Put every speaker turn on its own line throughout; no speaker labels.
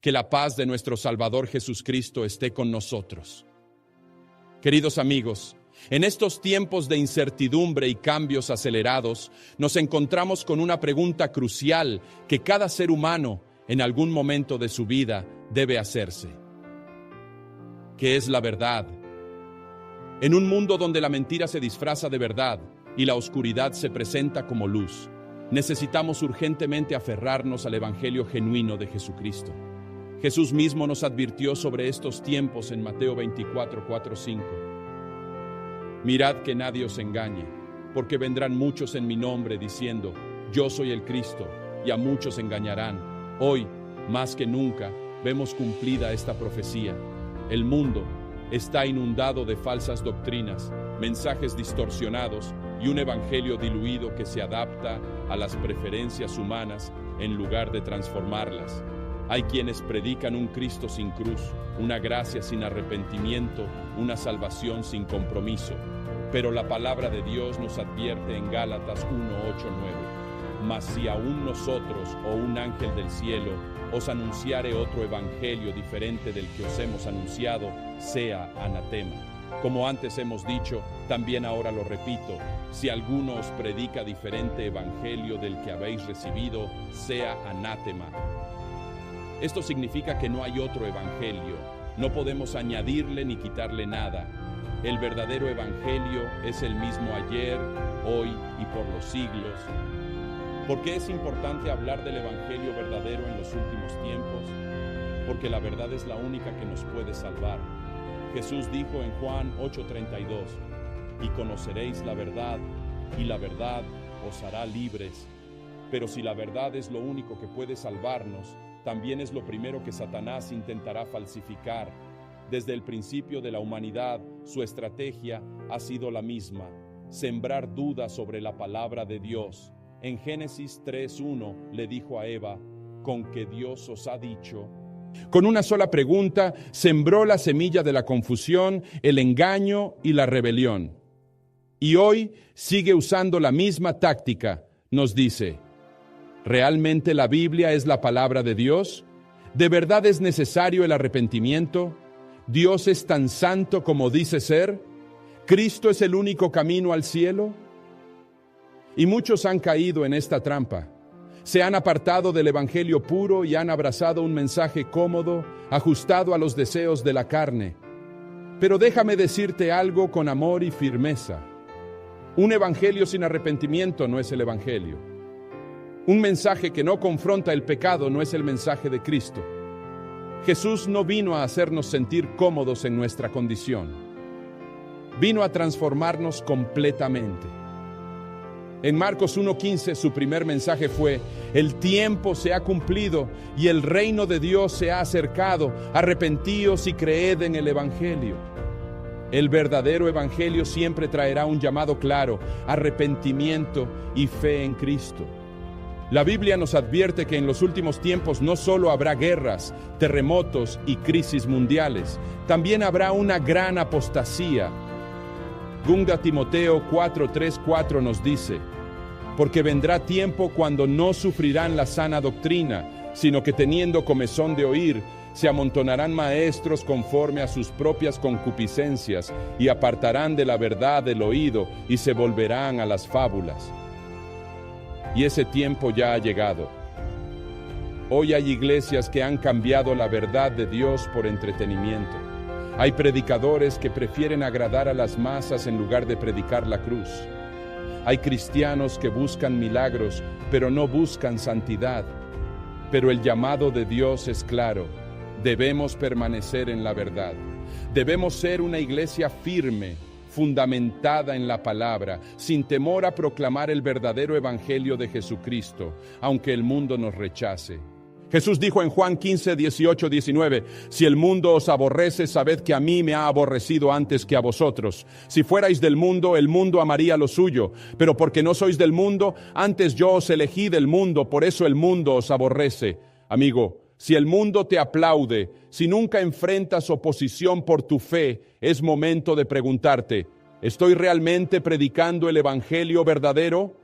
Que la paz de nuestro Salvador Jesucristo esté con nosotros. Queridos amigos, en estos tiempos de incertidumbre y cambios acelerados, nos encontramos con una pregunta crucial que cada ser humano, en algún momento de su vida, debe hacerse. ¿Qué es la verdad? En un mundo donde la mentira se disfraza de verdad y la oscuridad se presenta como luz, necesitamos urgentemente aferrarnos al Evangelio genuino de Jesucristo. Jesús mismo nos advirtió sobre estos tiempos en Mateo 24, 4, 5. Mirad que nadie os engañe, porque vendrán muchos en mi nombre diciendo, yo soy el Cristo, y a muchos engañarán. Hoy, más que nunca, vemos cumplida esta profecía. El mundo está inundado de falsas doctrinas, mensajes distorsionados y un evangelio diluido que se adapta a las preferencias humanas en lugar de transformarlas. Hay quienes predican un Cristo sin cruz, una gracia sin arrepentimiento, una salvación sin compromiso. Pero la palabra de Dios nos advierte en Gálatas 1, 8, 9. Mas si aún nosotros o un ángel del cielo os anunciare otro evangelio diferente del que os hemos anunciado, sea anatema. Como antes hemos dicho, también ahora lo repito, si alguno os predica diferente evangelio del que habéis recibido, sea anátema. Esto significa que no hay otro evangelio, no podemos añadirle ni quitarle nada. El verdadero evangelio es el mismo ayer, hoy y por los siglos. ¿Por qué es importante hablar del evangelio verdadero en los últimos tiempos? Porque la verdad es la única que nos puede salvar. Jesús dijo en Juan 8:32, y conoceréis la verdad, y la verdad os hará libres. Pero si la verdad es lo único que puede salvarnos, también es lo primero que Satanás intentará falsificar. Desde el principio de la humanidad, su estrategia ha sido la misma: sembrar dudas sobre la palabra de Dios. En Génesis 3:1 le dijo a Eva, ¿con qué Dios os ha dicho? Con una sola pregunta, sembró la semilla de la confusión, el engaño y la rebelión. Y hoy sigue usando la misma táctica. Nos dice, ¿realmente la Biblia es la palabra de Dios? ¿De verdad es necesario el arrepentimiento? ¿Dios es tan santo como dice ser? ¿Cristo es el único camino al cielo? Y muchos han caído en esta trampa. Se han apartado del evangelio puro y han abrazado un mensaje cómodo, ajustado a los deseos de la carne. Pero déjame decirte algo con amor y firmeza. Un evangelio sin arrepentimiento no es el evangelio. Un mensaje que no confronta el pecado no es el mensaje de Cristo. Jesús no vino a hacernos sentir cómodos en nuestra condición. Vino a transformarnos completamente. En Marcos 1:15 su primer mensaje fue: el tiempo se ha cumplido y el reino de Dios se ha acercado. Arrepentíos y creed en el evangelio. El verdadero evangelio siempre traerá un llamado claro: arrepentimiento y fe en Cristo. La Biblia nos advierte que en los últimos tiempos no solo habrá guerras, terremotos y crisis mundiales, también habrá una gran apostasía. 2 Timoteo 4:3-4 nos dice, porque vendrá tiempo cuando no sufrirán la sana doctrina, sino que teniendo comezón de oír, se amontonarán maestros conforme a sus propias concupiscencias y apartarán de la verdad el oído y se volverán a las fábulas. Y ese tiempo ya ha llegado. Hoy hay iglesias que han cambiado la verdad de Dios por entretenimiento. Hay predicadores que prefieren agradar a las masas en lugar de predicar la cruz. Hay cristianos que buscan milagros, pero no buscan santidad. Pero el llamado de Dios es claro: debemos permanecer en la verdad. Debemos ser una iglesia firme, fundamentada en la palabra, sin temor a proclamar el verdadero evangelio de Jesucristo, aunque el mundo nos rechace. Jesús dijo en Juan 15:18-19, si el mundo os aborrece, sabed que a mí me ha aborrecido antes que a vosotros. Si fuerais del mundo, el mundo amaría lo suyo, pero porque no sois del mundo, antes yo os elegí del mundo, por eso el mundo os aborrece. Amigo, si el mundo te aplaude, si nunca enfrentas oposición por tu fe, es momento de preguntarte, ¿estoy realmente predicando el evangelio verdadero?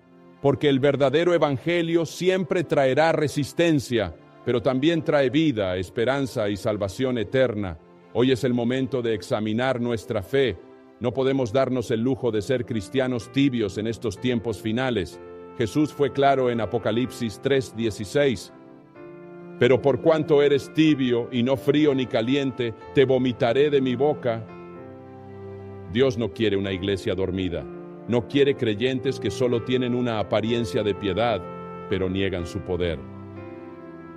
Porque el verdadero evangelio siempre traerá resistencia. pero también trae vida, esperanza y salvación eterna. Hoy es el momento de examinar nuestra fe. No podemos darnos el lujo de ser cristianos tibios en estos tiempos finales. Jesús fue claro en Apocalipsis 3:16. Pero por cuanto eres tibio y no frío ni caliente, te vomitaré de mi boca. Dios no quiere una iglesia dormida. No quiere creyentes que solo tienen una apariencia de piedad, pero niegan su poder.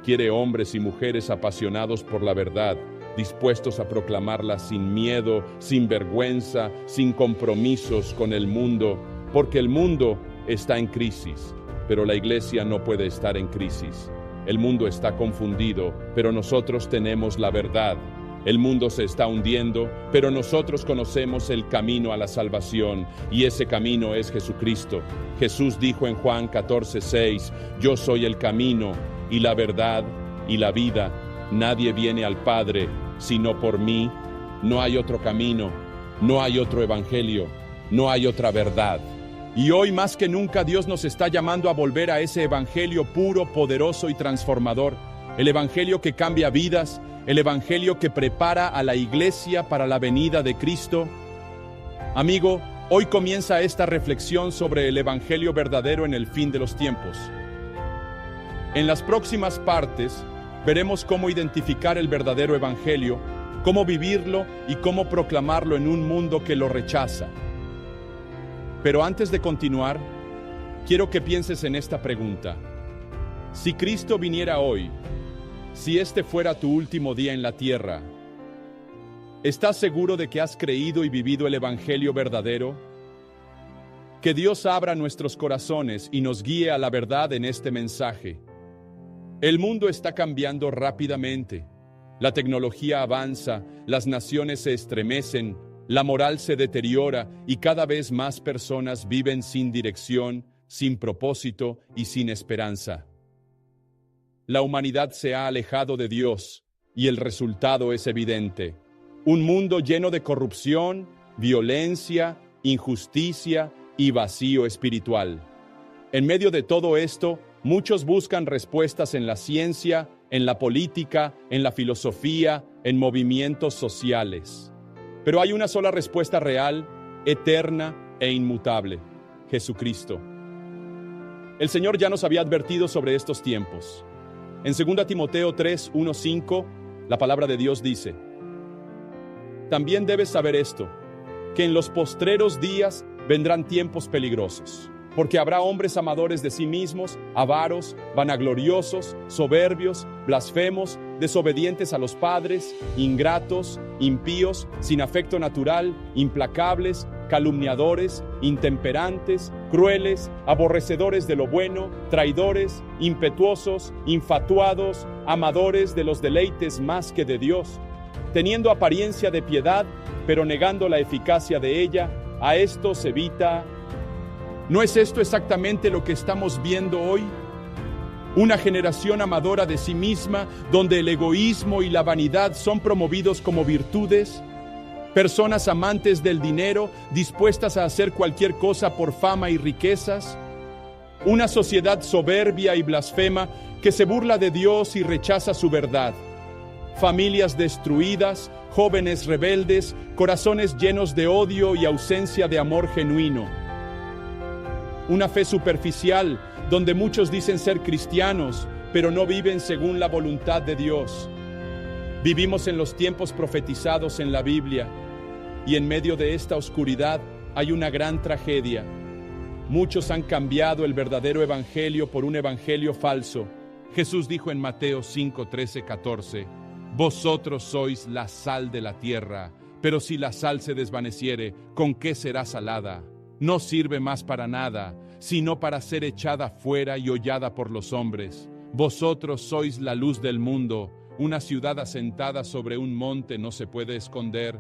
Quiere hombres y mujeres apasionados por la verdad, dispuestos a proclamarla sin miedo, sin vergüenza, sin compromisos con el mundo, porque el mundo está en crisis, pero la iglesia no puede estar en crisis. El mundo está confundido, pero nosotros tenemos la verdad. El mundo se está hundiendo, pero nosotros conocemos el camino a la salvación, y ese camino es Jesucristo. Jesús dijo en Juan 14:6, yo soy el camino, y la verdad, y la vida. Nadie viene al Padre, sino por mí. No hay otro camino, no hay otro evangelio, no hay otra verdad. Y hoy más que nunca Dios nos está llamando a volver a ese evangelio puro, poderoso y transformador. El evangelio que cambia vidas, el evangelio que prepara a la iglesia para la venida de Cristo. Amigo, hoy comienza esta reflexión sobre el evangelio verdadero en el fin de los tiempos. En las próximas partes veremos cómo identificar el verdadero evangelio, cómo vivirlo y cómo proclamarlo en un mundo que lo rechaza. Pero antes de continuar, quiero que pienses en esta pregunta. Si Cristo viniera hoy, si este fuera tu último día en la tierra, ¿estás seguro de que has creído y vivido el evangelio verdadero? Que Dios abra nuestros corazones y nos guíe a la verdad en este mensaje. El mundo está cambiando rápidamente. La tecnología avanza, las naciones se estremecen, la moral se deteriora y cada vez más personas viven sin dirección, sin propósito y sin esperanza. La humanidad se ha alejado de Dios y el resultado es evidente. Un mundo lleno de corrupción, violencia, injusticia y vacío espiritual. En medio de todo esto, muchos buscan respuestas en la ciencia, en la política, en la filosofía, en movimientos sociales. Pero hay una sola respuesta real, eterna e inmutable: Jesucristo. El Señor ya nos había advertido sobre estos tiempos. En 2 Timoteo 3:1-5, la palabra de Dios dice: también debes saber esto, que en los postreros días vendrán tiempos peligrosos, porque habrá hombres amadores de sí mismos, avaros, vanagloriosos, soberbios, blasfemos, desobedientes a los padres, ingratos, impíos, sin afecto natural, implacables, calumniadores, intemperantes, crueles, aborrecedores de lo bueno, traidores, impetuosos, infatuados, amadores de los deleites más que de Dios, teniendo apariencia de piedad, pero negando la eficacia de ella. A estos evita. ¿No es esto exactamente lo que estamos viendo hoy? Una generación amadora de sí misma, donde el egoísmo y la vanidad son promovidos como virtudes. Personas amantes del dinero, dispuestas a hacer cualquier cosa por fama y riquezas. Una sociedad soberbia y blasfema que se burla de Dios y rechaza su verdad. Familias destruidas, jóvenes rebeldes, corazones llenos de odio y ausencia de amor genuino. Una fe superficial, donde muchos dicen ser cristianos, pero no viven según la voluntad de Dios. Vivimos en los tiempos profetizados en la Biblia, y en medio de esta oscuridad hay una gran tragedia. Muchos han cambiado el verdadero evangelio por un evangelio falso. Jesús dijo en Mateo 5:13-14, vosotros sois la sal de la tierra, pero si la sal se desvaneciere, ¿con qué será salada? No sirve más para nada, sino para ser echada fuera y hollada por los hombres. Vosotros sois la luz del mundo. Una ciudad asentada sobre un monte no se puede esconder.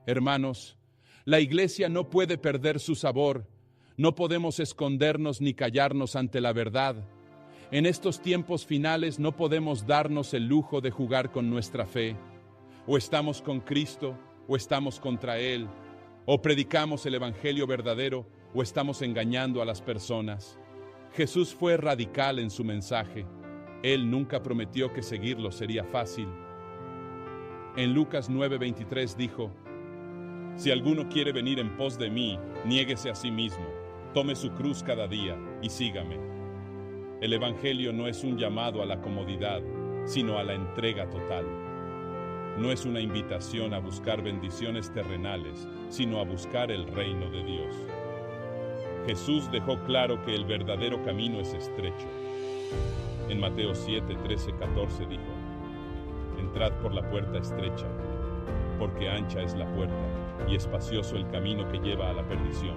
Hermanos, la iglesia no puede perder su sabor. No podemos escondernos ni callarnos ante la verdad. En estos tiempos finales no podemos darnos el lujo de jugar con nuestra fe. O estamos con Cristo, o estamos contra Él. O predicamos el evangelio verdadero, o estamos engañando a las personas. Jesús fue radical en su mensaje. Él nunca prometió que seguirlo sería fácil. En Lucas 9:23 dijo: Si alguno quiere venir en pos de mí, niéguese a sí mismo, tome su cruz cada día y sígame. El Evangelio no es un llamado a la comodidad, sino a la entrega total. No es una invitación a buscar bendiciones terrenales, sino a buscar el reino de Dios. Jesús dejó claro que el verdadero camino es estrecho. En Mateo 7, 13, 14 dijo: Entrad por la puerta estrecha, porque ancha es la puerta y espacioso el camino que lleva a la perdición,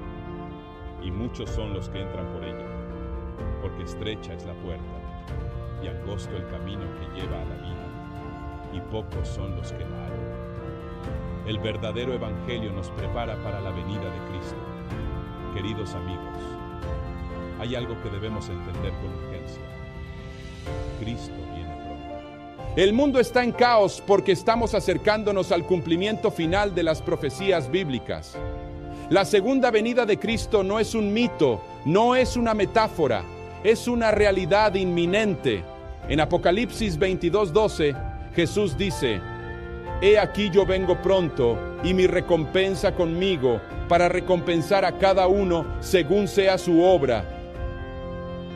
y muchos son los que entran por ella, porque estrecha es la puerta y angosto el camino que lleva a la vida, y pocos son los que la hallan. El verdadero evangelio nos prepara para la venida de Cristo. Queridos amigos, hay algo que debemos entender con urgencia. Cristo viene pronto. El mundo está en caos porque estamos acercándonos al cumplimiento final de las profecías bíblicas. La segunda venida de Cristo no es un mito, no es una metáfora, es una realidad inminente. En Apocalipsis 22:12, Jesús dice: He aquí yo vengo pronto, y mi recompensa conmigo, para recompensar a cada uno según sea su obra.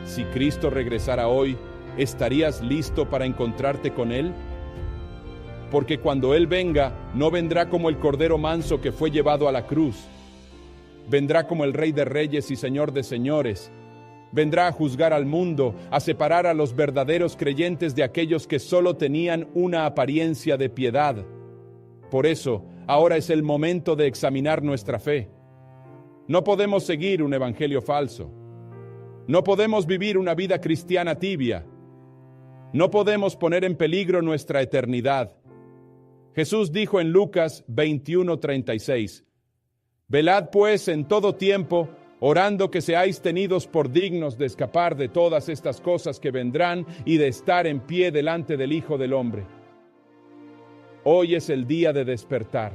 Si Cristo regresara hoy, ¿estarías listo para encontrarte con Él? Porque cuando Él venga, no vendrá como el cordero manso que fue llevado a la cruz. Vendrá como el Rey de Reyes y Señor de Señores. Vendrá a juzgar al mundo, a separar a los verdaderos creyentes de aquellos que solo tenían una apariencia de piedad. Por eso, ahora es el momento de examinar nuestra fe. No podemos seguir un evangelio falso. No podemos vivir una vida cristiana tibia. No podemos poner en peligro nuestra eternidad. Jesús dijo en Lucas 21:36: Velad pues en todo tiempo, orando que seáis tenidos por dignos de escapar de todas estas cosas que vendrán y de estar en pie delante del Hijo del Hombre. Hoy es el día de despertar.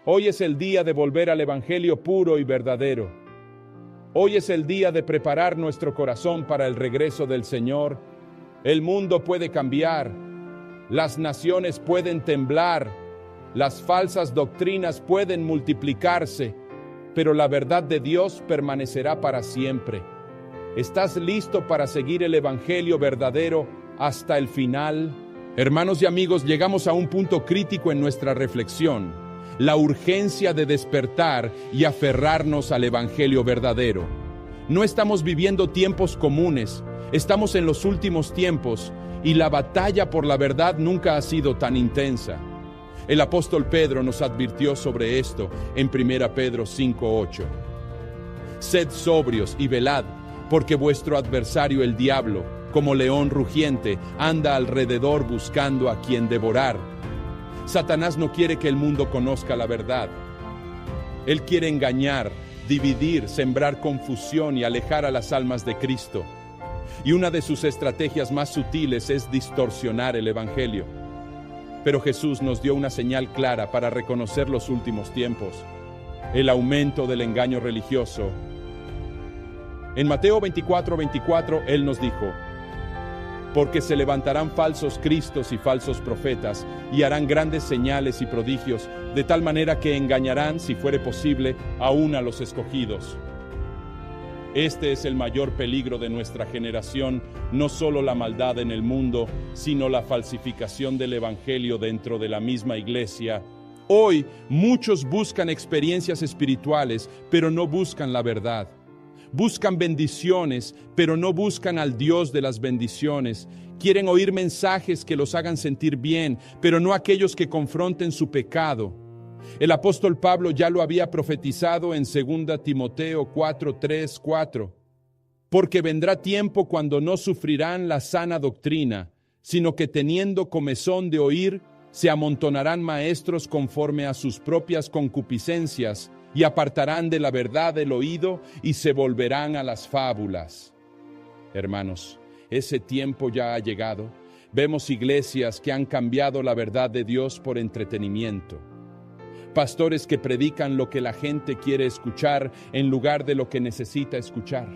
Hoy es el día de volver al Evangelio puro y verdadero. Hoy es el día de preparar nuestro corazón para el regreso del Señor. El mundo puede cambiar, las naciones pueden temblar, las falsas doctrinas pueden multiplicarse, pero la verdad de Dios permanecerá para siempre. ¿Estás listo para seguir el Evangelio verdadero hasta el final? Hermanos y amigos, llegamos a un punto crítico en nuestra reflexión: la urgencia de despertar y aferrarnos al Evangelio verdadero. No estamos viviendo tiempos comunes, estamos en los últimos tiempos, y la batalla por la verdad nunca ha sido tan intensa. El apóstol Pedro nos advirtió sobre esto en 1 Pedro 5:8. Sed sobrios y velad, porque vuestro adversario el diablo, como león rugiente, anda alrededor buscando a quien devorar. Satanás no quiere que el mundo conozca la verdad. Él quiere engañar, dividir, sembrar confusión y alejar a las almas de Cristo. Y una de sus estrategias más sutiles es distorsionar el Evangelio. Pero Jesús nos dio una señal clara para reconocer los últimos tiempos: el aumento del engaño religioso. En Mateo 24:24, Él nos dijo: Porque se levantarán falsos cristos y falsos profetas, y harán grandes señales y prodigios, de tal manera que engañarán, si fuere posible, aún a los escogidos. Este es el mayor peligro de nuestra generación, no solo la maldad en el mundo, sino la falsificación del Evangelio dentro de la misma iglesia. Hoy, muchos buscan experiencias espirituales, pero no buscan la verdad. Buscan bendiciones, pero no buscan al Dios de las bendiciones. Quieren oír mensajes que los hagan sentir bien, pero no aquellos que confronten su pecado. El apóstol Pablo ya lo había profetizado en 2 Timoteo 4:3-4. Porque vendrá tiempo cuando no sufrirán la sana doctrina, sino que teniendo comezón de oír, se amontonarán maestros conforme a sus propias concupiscencias, y apartarán de la verdad el oído y se volverán a las fábulas. Hermanos, ese tiempo ya ha llegado. Vemos iglesias que han cambiado la verdad de Dios por entretenimiento. Pastores que predican lo que la gente quiere escuchar en lugar de lo que necesita escuchar.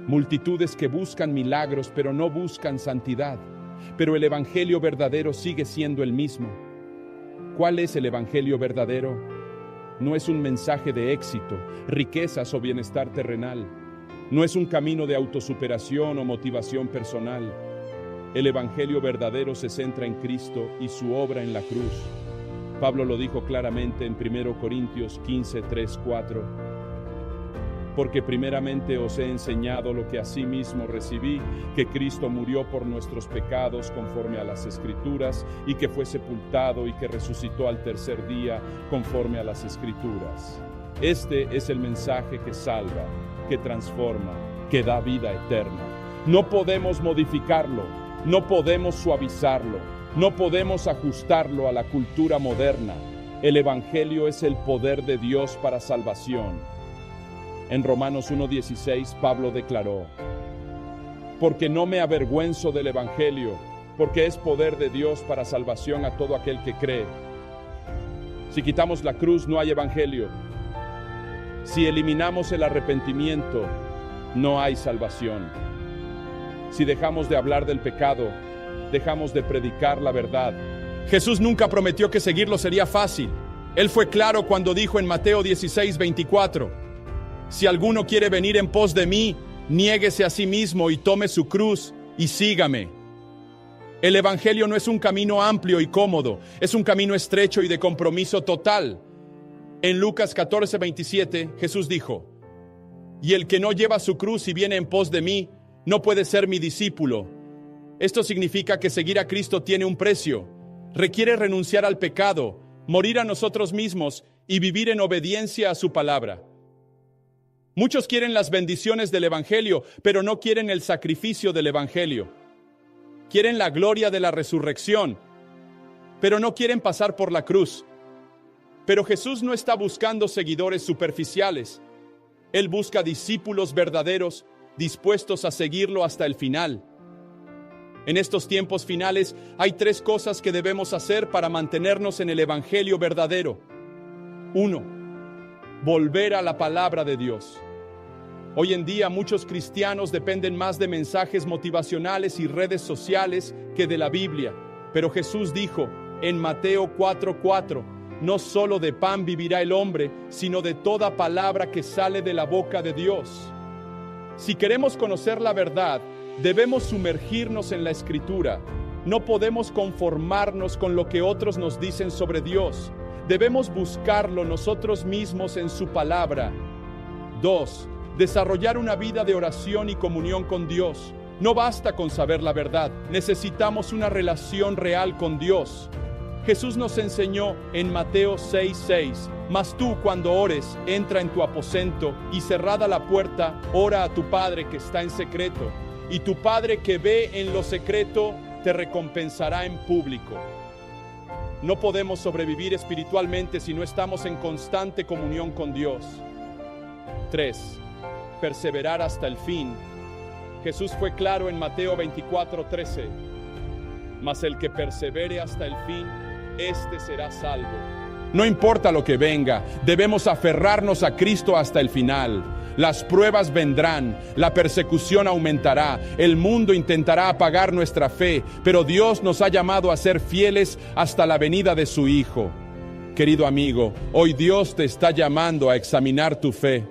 multitudes que buscan milagros pero no buscan santidad. Pero el evangelio verdadero sigue siendo el mismo. ¿Cuál es el evangelio verdadero? No es un mensaje de éxito, riquezas o bienestar terrenal. No es un camino de autosuperación o motivación personal. El evangelio verdadero se centra en Cristo y su obra en la cruz. Pablo lo dijo claramente en 1 Corintios 15, 3, 4. Porque primeramente os he enseñado lo que asimismo recibí, que Cristo murió por nuestros pecados conforme a las Escrituras, y que fue sepultado y que resucitó al tercer día conforme a las Escrituras. Este es el mensaje que salva, que transforma, que da vida eterna. No podemos modificarlo, no podemos suavizarlo, no podemos ajustarlo a la cultura moderna. El Evangelio es el poder de Dios para salvación. En Romanos 1:16, Pablo declaró: porque no me avergüenzo del Evangelio, porque es poder de Dios para salvación a todo aquel que cree. Si quitamos la cruz, no hay Evangelio. Si eliminamos el arrepentimiento, no hay salvación. Si dejamos de hablar del pecado, dejamos de predicar la verdad. Jesús nunca prometió que seguirlo sería fácil. Él fue claro cuando dijo en Mateo 16:24: si alguno quiere venir en pos de mí, niéguese a sí mismo y tome su cruz y sígame. El evangelio no es un camino amplio y cómodo, es un camino estrecho y de compromiso total. En Lucas 14:27, Jesús dijo: y el que no lleva su cruz y viene en pos de mí, no puede ser mi discípulo. Esto significa que seguir a Cristo tiene un precio. Requiere renunciar al pecado, morir a nosotros mismos y vivir en obediencia a su palabra. Muchos quieren las bendiciones del Evangelio, pero no quieren el sacrificio del Evangelio. Quieren la gloria de la resurrección, pero no quieren pasar por la cruz. Pero Jesús no está buscando seguidores superficiales. Él busca discípulos verdaderos, dispuestos a seguirlo hasta el final. En estos tiempos finales hay 3 cosas que debemos hacer para mantenernos en el Evangelio verdadero. 1. Volver a la palabra de Dios. Hoy en día muchos cristianos dependen más de mensajes motivacionales y redes sociales que de la Biblia. Pero Jesús dijo en Mateo 4:4: no solo de pan vivirá el hombre, sino de toda palabra que sale de la boca de Dios. Si queremos conocer la verdad, debemos sumergirnos en la Escritura. No podemos conformarnos con lo que otros nos dicen sobre Dios. Debemos buscarlo nosotros mismos en su palabra. 2. Desarrollar una vida de oración y comunión con Dios. No basta con saber la verdad, necesitamos una relación real con Dios. Jesús nos enseñó en Mateo 6:6: mas tú, cuando ores, entra en tu aposento y cerrada la puerta, ora a tu Padre que está en secreto, y tu Padre que ve en lo secreto te recompensará en público. No podemos sobrevivir espiritualmente si no estamos en constante comunión con Dios. 3. Perseverar hasta el fin. Jesús fue claro en Mateo 24:13: mas el que persevere hasta el fin, éste será salvo. No importa lo que venga, debemos aferrarnos a Cristo hasta el final. Las pruebas vendrán, la persecución aumentará, el mundo intentará apagar nuestra fe, pero Dios nos ha llamado a ser fieles hasta la venida de su Hijo. Querido amigo, hoy Dios te está llamando a examinar tu fe.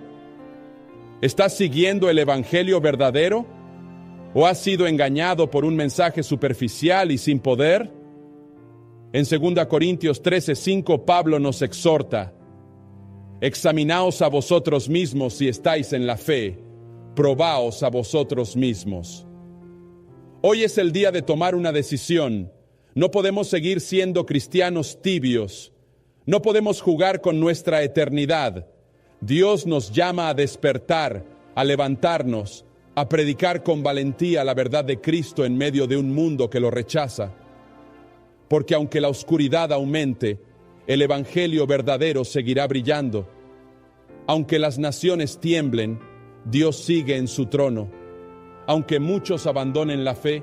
¿Estás siguiendo el Evangelio verdadero? ¿O has sido engañado por un mensaje superficial y sin poder? En 2 Corintios 13:5, Pablo nos exhorta: examinaos a vosotros mismos si estáis en la fe, probaos a vosotros mismos. Hoy es el día de tomar una decisión. No podemos seguir siendo cristianos tibios. No podemos jugar con nuestra eternidad. Dios nos llama a despertar, a levantarnos, a predicar con valentía la verdad de Cristo en medio de un mundo que lo rechaza. Porque aunque la oscuridad aumente, el Evangelio verdadero seguirá brillando. Aunque las naciones tiemblen, Dios sigue en su trono. Aunque muchos abandonen la fe,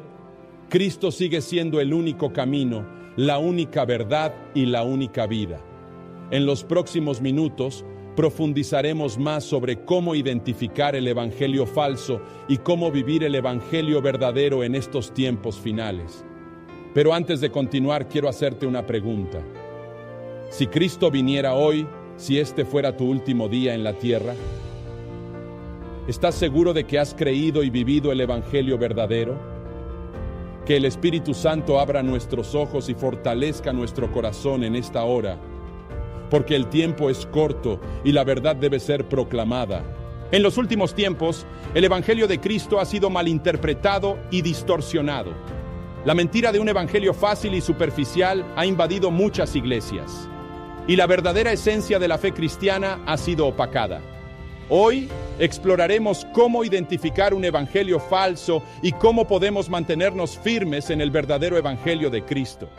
Cristo sigue siendo el único camino, la única verdad y la única vida. En los próximos minutos profundizaremos más sobre cómo identificar el evangelio falso y cómo vivir el evangelio verdadero en estos tiempos finales. Pero antes de continuar, quiero hacerte una pregunta. Si Cristo viniera hoy, si este fuera tu último día en la tierra, ¿estás seguro de que has creído y vivido el evangelio verdadero? Que el Espíritu Santo abra nuestros ojos y fortalezca nuestro corazón en esta hora, porque el tiempo es corto y la verdad debe ser proclamada. En los últimos tiempos, el evangelio de Cristo ha sido malinterpretado y distorsionado. La mentira de un evangelio fácil y superficial ha invadido muchas iglesias, y la verdadera esencia de la fe cristiana ha sido opacada. Hoy exploraremos cómo identificar un evangelio falso y cómo podemos mantenernos firmes en el verdadero evangelio de Cristo.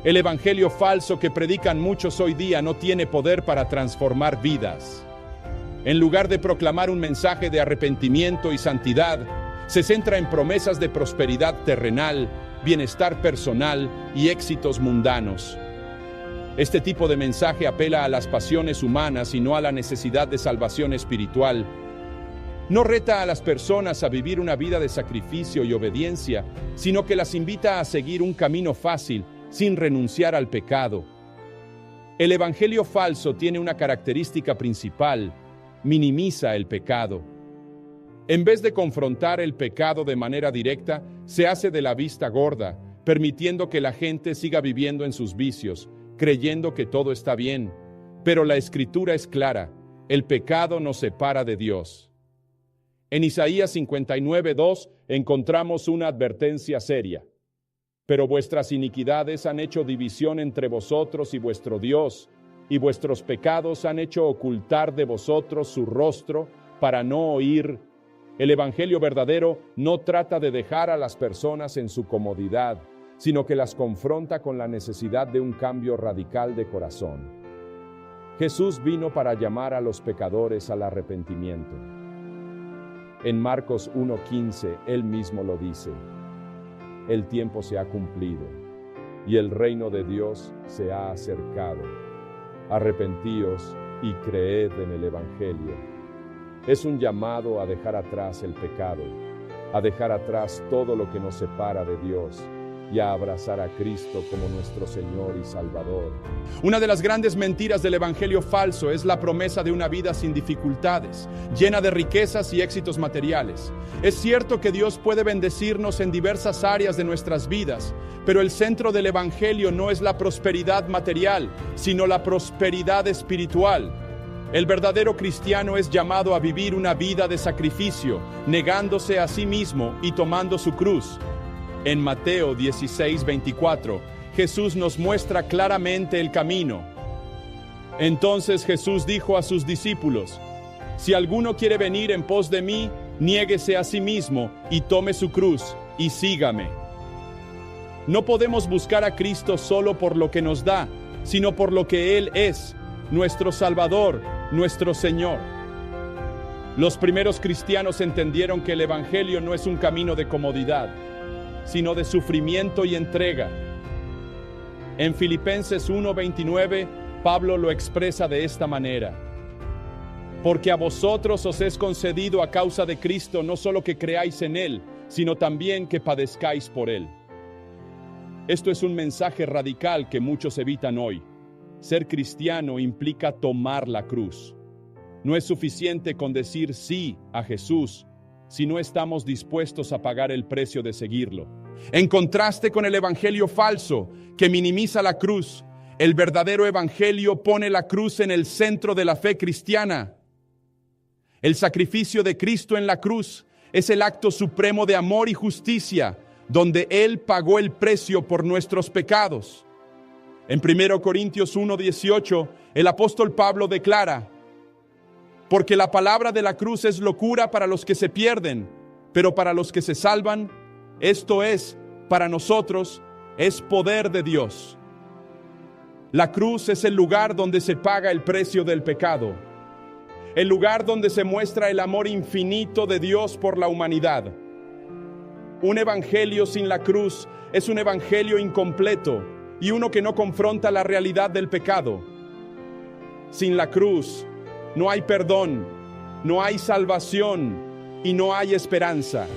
El evangelio falso que predican muchos hoy día no tiene poder para transformar vidas. En lugar de proclamar un mensaje de arrepentimiento y santidad, se centra en promesas de prosperidad terrenal, bienestar personal y éxitos mundanos. Este tipo de mensaje apela a las pasiones humanas y no a la necesidad de salvación espiritual. No reta a las personas a vivir una vida de sacrificio y obediencia, sino que las invita a seguir un camino fácil, sin renunciar al pecado. El evangelio falso tiene una característica principal: minimiza el pecado. En vez de confrontar el pecado de manera directa, se hace de la vista gorda, permitiendo que la gente siga viviendo en sus vicios, creyendo que todo está bien. Pero la Escritura es clara: el pecado nos separa de Dios. En Isaías 59:2 encontramos una advertencia seria. Pero vuestras iniquidades han hecho división entre vosotros y vuestro Dios, y vuestros pecados han hecho ocultar de vosotros su rostro para no oír. El evangelio verdadero no trata de dejar a las personas en su comodidad, sino que las confronta con la necesidad de un cambio radical de corazón. Jesús vino para llamar a los pecadores al arrepentimiento. En Marcos 1:15, Él mismo lo dice: el tiempo se ha cumplido y el reino de Dios se ha acercado. Arrepentíos y creed en el evangelio. Es un llamado a dejar atrás el pecado, a dejar atrás todo lo que nos separa de Dios y a abrazar a Cristo como nuestro Señor y Salvador. Una de las grandes mentiras del evangelio falso es la promesa de una vida sin dificultades, llena de riquezas y éxitos materiales. Es cierto que Dios puede bendecirnos en diversas áreas de nuestras vidas, pero el centro del evangelio no es la prosperidad material, sino la prosperidad espiritual. El verdadero cristiano es llamado a vivir una vida de sacrificio, negándose a sí mismo y tomando su cruz. En Mateo 16:24, Jesús nos muestra claramente el camino. Entonces Jesús dijo a sus discípulos: si alguno quiere venir en pos de mí, niéguese a sí mismo y tome su cruz y sígame. No podemos buscar a Cristo solo por lo que nos da, sino por lo que Él es, nuestro Salvador, nuestro Señor. Los primeros cristianos entendieron que el evangelio no es un camino de comodidad, sino de sufrimiento y entrega. En Filipenses 1:29, Pablo lo expresa de esta manera: porque a vosotros os es concedido a causa de Cristo no solo que creáis en Él, sino también que padezcáis por Él. Esto es un mensaje radical que muchos evitan hoy. Ser cristiano implica tomar la cruz. No es suficiente con decir sí a Jesús si no estamos dispuestos a pagar el precio de seguirlo. En contraste con el evangelio falso, que minimiza la cruz, el verdadero evangelio pone la cruz en el centro de la fe cristiana. El sacrificio de Cristo en la cruz es el acto supremo de amor y justicia, donde Él pagó el precio por nuestros pecados. En 1 Corintios 1:18, el apóstol Pablo declara: porque la palabra de la cruz es locura para los que se pierden, pero para los que se salvan, esto es, para nosotros, es poder de Dios. La cruz es el lugar donde se paga el precio del pecado, el lugar donde se muestra el amor infinito de Dios por la humanidad. Un evangelio sin la cruz es un evangelio incompleto y uno que no confronta la realidad del pecado. Sin la cruz no hay perdón, no hay salvación y no hay esperanza.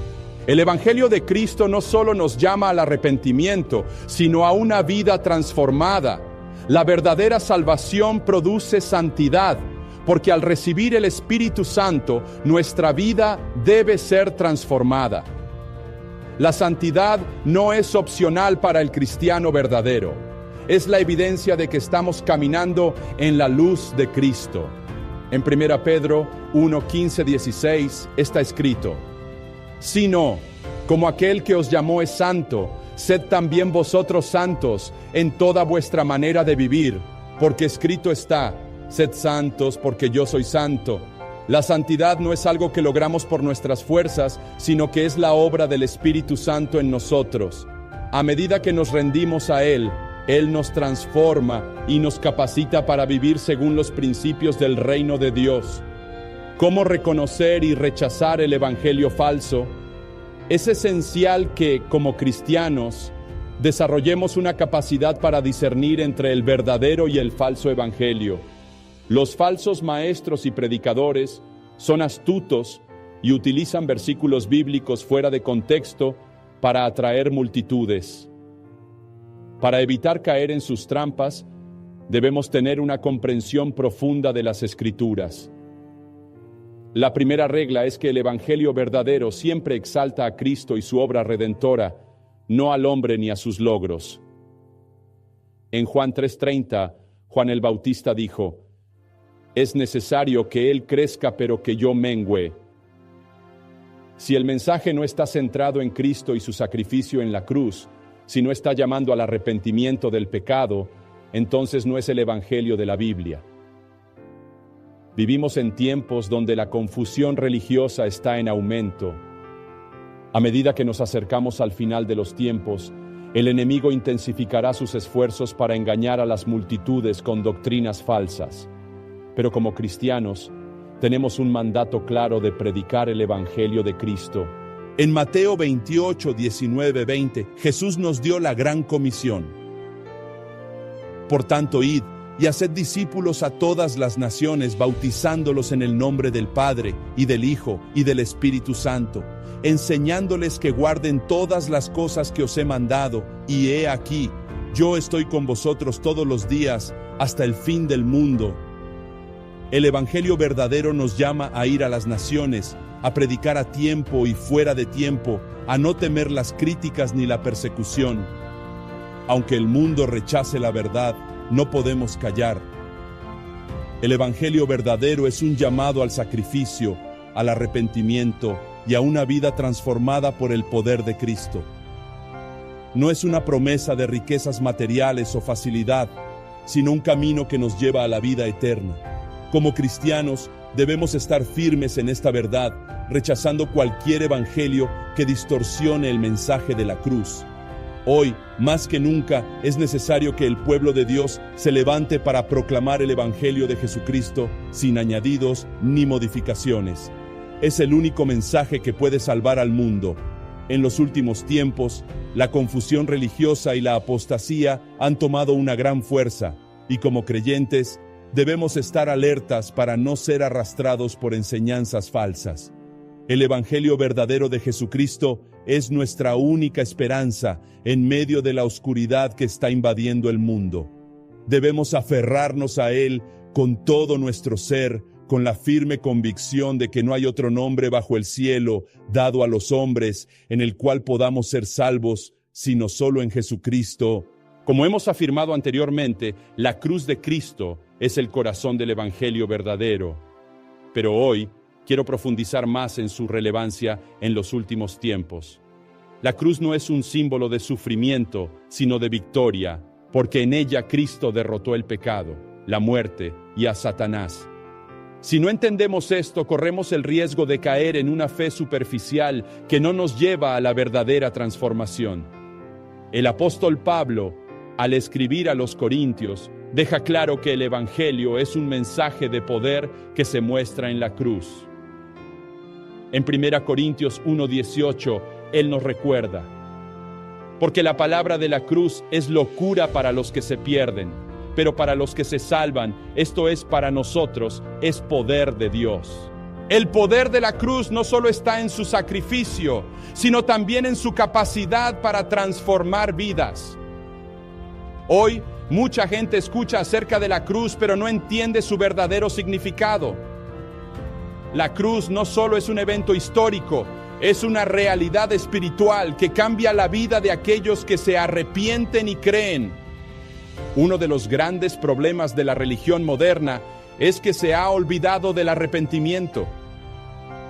El Evangelio de Cristo no solo nos llama al arrepentimiento, sino a una vida transformada. La verdadera salvación produce santidad, porque al recibir el Espíritu Santo, nuestra vida debe ser transformada. La santidad no es opcional para el cristiano verdadero. Es la evidencia de que estamos caminando en la luz de Cristo. En 1 Pedro 1, 15, 16 está escrito: sino, como aquel que os llamó es santo, sed también vosotros santos en toda vuestra manera de vivir, porque escrito está: sed santos porque yo soy santo. La santidad no es algo que logramos por nuestras fuerzas, sino que es la obra del Espíritu Santo en nosotros. A medida que nos rendimos a Él nos transforma y nos capacita para vivir según los principios del reino de Dios. ¿Cómo reconocer y rechazar el evangelio falso? Es esencial que, como cristianos, desarrollemos una capacidad para discernir entre el verdadero y el falso evangelio. Los falsos maestros y predicadores son astutos y utilizan versículos bíblicos fuera de contexto para atraer multitudes. Para evitar caer en sus trampas, debemos tener una comprensión profunda de las Escrituras. La primera regla es que el evangelio verdadero siempre exalta a Cristo y su obra redentora, no al hombre ni a sus logros. En Juan 3:30, Juan el Bautista dijo: es necesario que Él crezca, pero que yo mengüe. Si el mensaje no está centrado en Cristo y su sacrificio en la cruz, si no está llamando al arrepentimiento del pecado, entonces no es el evangelio de la Biblia. Vivimos en tiempos donde la confusión religiosa está en aumento. A medida que nos acercamos al final de los tiempos, el enemigo intensificará sus esfuerzos para engañar a las multitudes con doctrinas falsas. Pero como cristianos, tenemos un mandato claro de predicar el evangelio de Cristo. En Mateo 28, 19, 20, Jesús nos dio la gran comisión. Por tanto, id y haced discípulos a todas las naciones, bautizándolos en el nombre del Padre, y del Hijo, y del Espíritu Santo, enseñándoles que guarden todas las cosas que os he mandado, y he aquí, yo estoy con vosotros todos los días, hasta el fin del mundo. El Evangelio verdadero nos llama a ir a las naciones, a predicar a tiempo y fuera de tiempo, a no temer las críticas ni la persecución. Aunque el mundo rechace la verdad, no podemos callar. El Evangelio verdadero es un llamado al sacrificio, al arrepentimiento y a una vida transformada por el poder de Cristo. No es una promesa de riquezas materiales o facilidad, sino un camino que nos lleva a la vida eterna. Como cristianos, debemos estar firmes en esta verdad, rechazando cualquier evangelio que distorsione el mensaje de la cruz. Hoy, más que nunca, es necesario que el pueblo de Dios se levante para proclamar el evangelio de Jesucristo sin añadidos ni modificaciones. Es el único mensaje que puede salvar al mundo. En los últimos tiempos, la confusión religiosa y la apostasía han tomado una gran fuerza, y como creyentes, debemos estar alertas para no ser arrastrados por enseñanzas falsas. El evangelio verdadero de Jesucristo es nuestra única esperanza en medio de la oscuridad que está invadiendo el mundo. Debemos aferrarnos a Él con todo nuestro ser, con la firme convicción de que no hay otro nombre bajo el cielo dado a los hombres en el cual podamos ser salvos, sino solo en Jesucristo. Como hemos afirmado anteriormente, la cruz de Cristo es el corazón del evangelio verdadero. Pero hoy quiero profundizar más en su relevancia en los últimos tiempos. La cruz no es un símbolo de sufrimiento, sino de victoria, porque en ella Cristo derrotó el pecado, la muerte y a Satanás. Si no entendemos esto, corremos el riesgo de caer en una fe superficial que no nos lleva a la verdadera transformación. El apóstol Pablo, al escribir a los Corintios, deja claro que el evangelio es un mensaje de poder que se muestra en la cruz. En 1 Corintios 1:18, él nos recuerda: porque la palabra de la cruz es locura para los que se pierden, pero para los que se salvan, esto es para nosotros, es poder de Dios. El poder de la cruz no solo está en su sacrificio, sino también en su capacidad para transformar vidas. Hoy, mucha gente escucha acerca de la cruz, pero no entiende su verdadero significado. La cruz no solo es un evento histórico, es una realidad espiritual que cambia la vida de aquellos que se arrepienten y creen. Uno de los grandes problemas de la religión moderna es que se ha olvidado del arrepentimiento.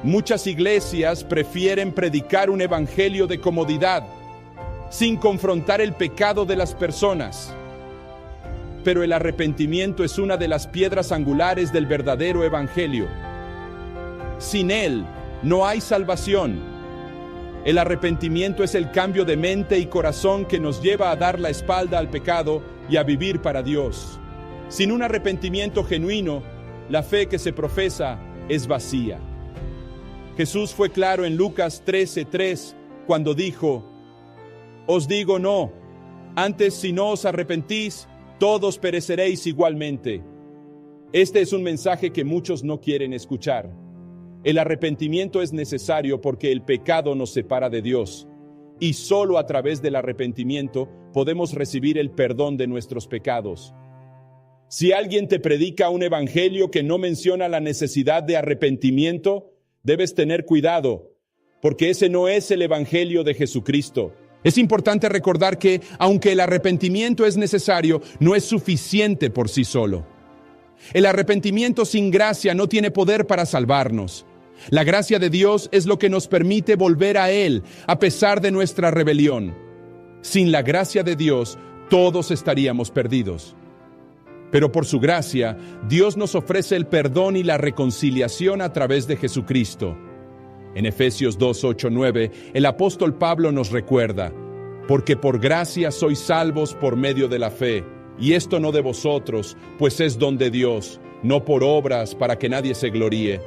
Muchas iglesias prefieren predicar un evangelio de comodidad, sin confrontar el pecado de las personas. Pero el arrepentimiento es una de las piedras angulares del verdadero evangelio. Sin él, no hay salvación. El arrepentimiento es el cambio de mente y corazón que nos lleva a dar la espalda al pecado y a vivir para Dios. Sin un arrepentimiento genuino, la fe que se profesa es vacía. Jesús fue claro en Lucas 13:3 cuando dijo: Os digo no, antes si no os arrepentís, todos pereceréis igualmente. Este es un mensaje que muchos no quieren escuchar. El arrepentimiento es necesario porque el pecado nos separa de Dios, y solo a través del arrepentimiento podemos recibir el perdón de nuestros pecados. Si alguien te predica un evangelio que no menciona la necesidad de arrepentimiento, debes tener cuidado, porque ese no es el evangelio de Jesucristo. Es importante recordar que, aunque el arrepentimiento es necesario, no es suficiente por sí solo. El arrepentimiento sin gracia no tiene poder para salvarnos. La gracia de Dios es lo que nos permite volver a Él, a pesar de nuestra rebelión. Sin la gracia de Dios, todos estaríamos perdidos. Pero por su gracia, Dios nos ofrece el perdón y la reconciliación a través de Jesucristo. En Efesios 2:8-9, el apóstol Pablo nos recuerda: porque por gracia sois salvos por medio de la fe, y esto no de vosotros, pues es don de Dios, no por obras para que nadie se gloríe.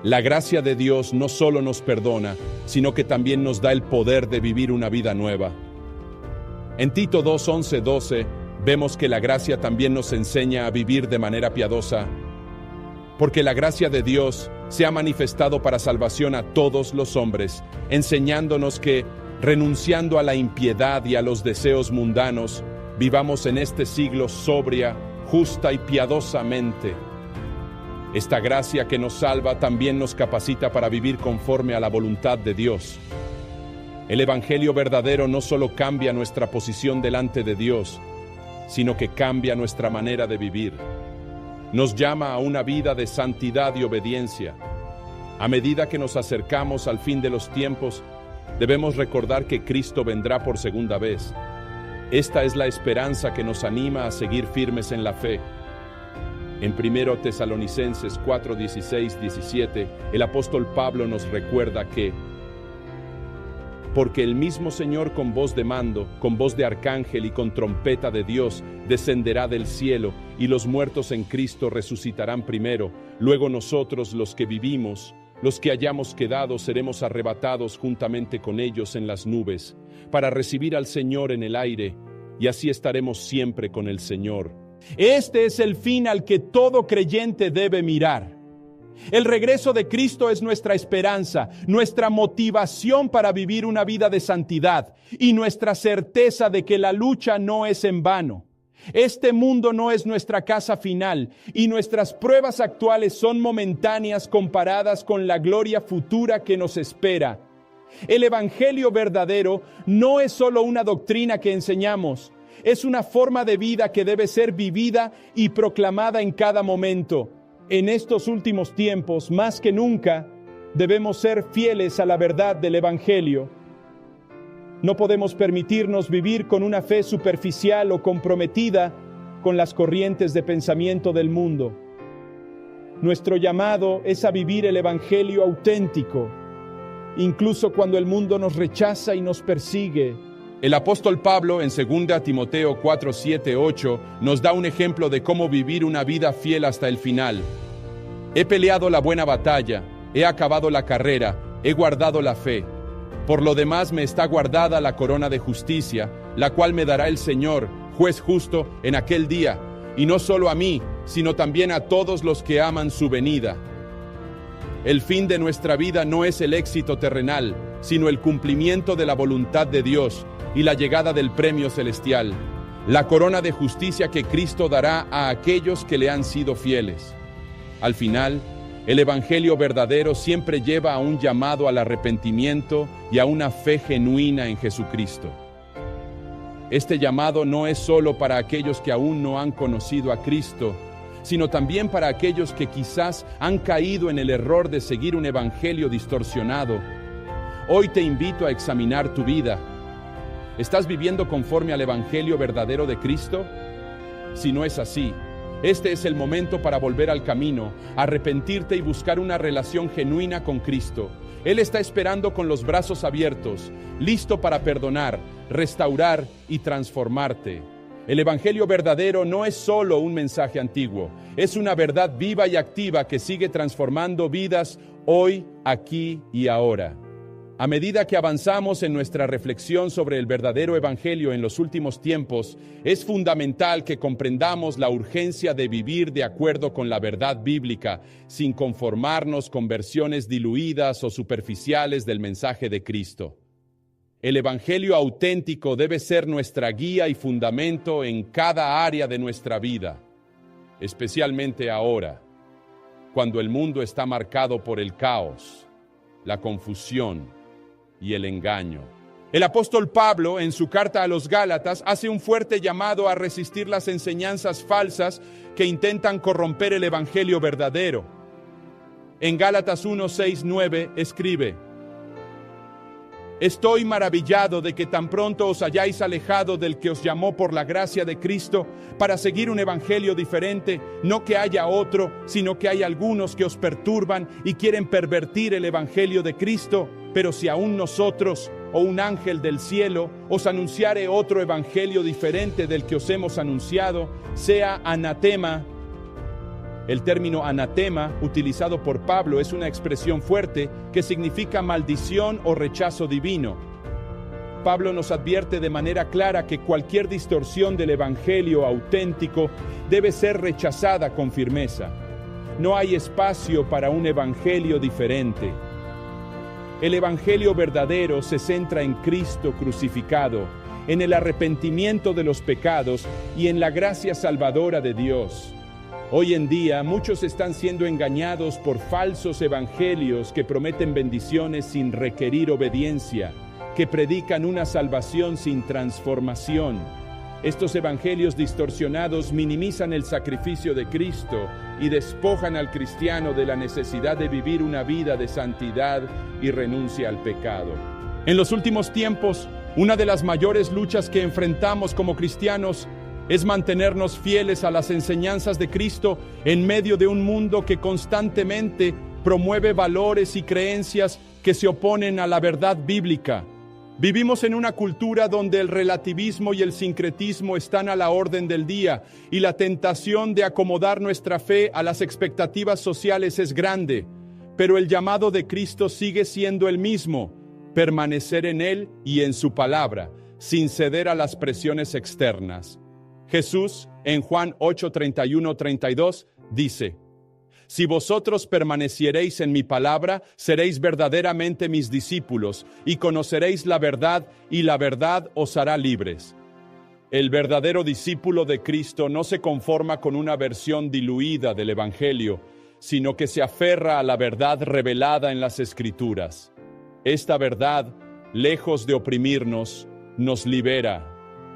La gracia de Dios no solo nos perdona, sino que también nos da el poder de vivir una vida nueva. En Tito 2:11-12, vemos que la gracia también nos enseña a vivir de manera piadosa, porque la gracia de Dios se ha manifestado para salvación a todos los hombres, enseñándonos que, renunciando a la impiedad y a los deseos mundanos, vivamos en este siglo sobria, justa y piadosamente. Esta gracia que nos salva también nos capacita para vivir conforme a la voluntad de Dios. El evangelio verdadero no solo cambia nuestra posición delante de Dios, sino que cambia nuestra manera de vivir. Nos llama a una vida de santidad y obediencia. A medida que nos acercamos al fin de los tiempos, debemos recordar que Cristo vendrá por segunda vez. Esta es la esperanza que nos anima a seguir firmes en la fe. En 1 Tesalonicenses 4:16-17, el apóstol Pablo nos recuerda que porque el mismo Señor con voz de mando, con voz de arcángel y con trompeta de Dios descenderá del cielo, y los muertos en Cristo resucitarán primero. Luego nosotros, los que vivimos, los que hayamos quedado, seremos arrebatados juntamente con ellos en las nubes, para recibir al Señor en el aire, y así estaremos siempre con el Señor. Este es el fin al que todo creyente debe mirar. El regreso de Cristo es nuestra esperanza, nuestra motivación para vivir una vida de santidad y nuestra certeza de que la lucha no es en vano. Este mundo no es nuestra casa final y nuestras pruebas actuales son momentáneas comparadas con la gloria futura que nos espera. El evangelio verdadero no es solo una doctrina que enseñamos, es una forma de vida que debe ser vivida y proclamada en cada momento. En estos últimos tiempos, más que nunca, debemos ser fieles a la verdad del evangelio. No podemos permitirnos vivir con una fe superficial o comprometida con las corrientes de pensamiento del mundo. Nuestro llamado es a vivir el evangelio auténtico, incluso cuando el mundo nos rechaza y nos persigue. El apóstol Pablo en 2 Timoteo 4:7-8 nos da un ejemplo de cómo vivir una vida fiel hasta el final. He peleado la buena batalla, he acabado la carrera, he guardado la fe. Por lo demás me está guardada la corona de justicia, la cual me dará el Señor, juez justo en aquel día, y no solo a mí, sino también a todos los que aman su venida. El fin de nuestra vida no es el éxito terrenal, sino el cumplimiento de la voluntad de Dios y la llegada del premio celestial, la corona de justicia que Cristo dará a aquellos que le han sido fieles. Al final, el Evangelio verdadero siempre lleva a un llamado al arrepentimiento y a una fe genuina en Jesucristo. Este llamado no es solo para aquellos que aún no han conocido a Cristo, sino también para aquellos que quizás han caído en el error de seguir un evangelio distorsionado. Hoy te invito a examinar tu vida. ¿Estás viviendo conforme al evangelio verdadero de Cristo? Si no es así, este es el momento para volver al camino, arrepentirte y buscar una relación genuina con Cristo. Él está esperando con los brazos abiertos, listo para perdonar, restaurar y transformarte. El evangelio verdadero no es solo un mensaje antiguo, es una verdad viva y activa que sigue transformando vidas hoy, aquí y ahora. A medida que avanzamos en nuestra reflexión sobre el verdadero evangelio en los últimos tiempos, es fundamental que comprendamos la urgencia de vivir de acuerdo con la verdad bíblica, sin conformarnos con versiones diluidas o superficiales del mensaje de Cristo. El evangelio auténtico debe ser nuestra guía y fundamento en cada área de nuestra vida, especialmente ahora, cuando el mundo está marcado por el caos, la confusión y el engaño. El apóstol Pablo, en su carta a los Gálatas, hace un fuerte llamado a resistir las enseñanzas falsas que intentan corromper el evangelio verdadero. En Gálatas 1, 6, 9 escribe: Estoy maravillado de que tan pronto os hayáis alejado del que os llamó por la gracia de Cristo para seguir un evangelio diferente, no que haya otro, sino que hay algunos que os perturban y quieren pervertir el evangelio de Cristo. Pero si aún nosotros o un ángel del cielo os anunciare otro evangelio diferente del que os hemos anunciado, sea anatema. El término anatema, utilizado por Pablo, es una expresión fuerte que significa maldición o rechazo divino. Pablo nos advierte de manera clara que cualquier distorsión del evangelio auténtico debe ser rechazada con firmeza. No hay espacio para un evangelio diferente. El evangelio verdadero se centra en Cristo crucificado, en el arrepentimiento de los pecados y en la gracia salvadora de Dios. Hoy en día, muchos están siendo engañados por falsos evangelios que prometen bendiciones sin requerir obediencia, que predican una salvación sin transformación. Estos evangelios distorsionados minimizan el sacrificio de Cristo y despojan al cristiano de la necesidad de vivir una vida de santidad y renuncia al pecado. En los últimos tiempos, una de las mayores luchas que enfrentamos como cristianos es mantenernos fieles a las enseñanzas de Cristo en medio de un mundo que constantemente promueve valores y creencias que se oponen a la verdad bíblica. Vivimos en una cultura donde el relativismo y el sincretismo están a la orden del día y la tentación de acomodar nuestra fe a las expectativas sociales es grande, pero el llamado de Cristo sigue siendo el mismo: permanecer en Él y en su palabra, sin ceder a las presiones externas. Jesús, en Juan 8, 31, 32, dice: Si vosotros permaneciereis en mi palabra, seréis verdaderamente mis discípulos, y conoceréis la verdad, y la verdad os hará libres. El verdadero discípulo de Cristo no se conforma con una versión diluida del Evangelio, sino que se aferra a la verdad revelada en las Escrituras. Esta verdad, lejos de oprimirnos, nos libera,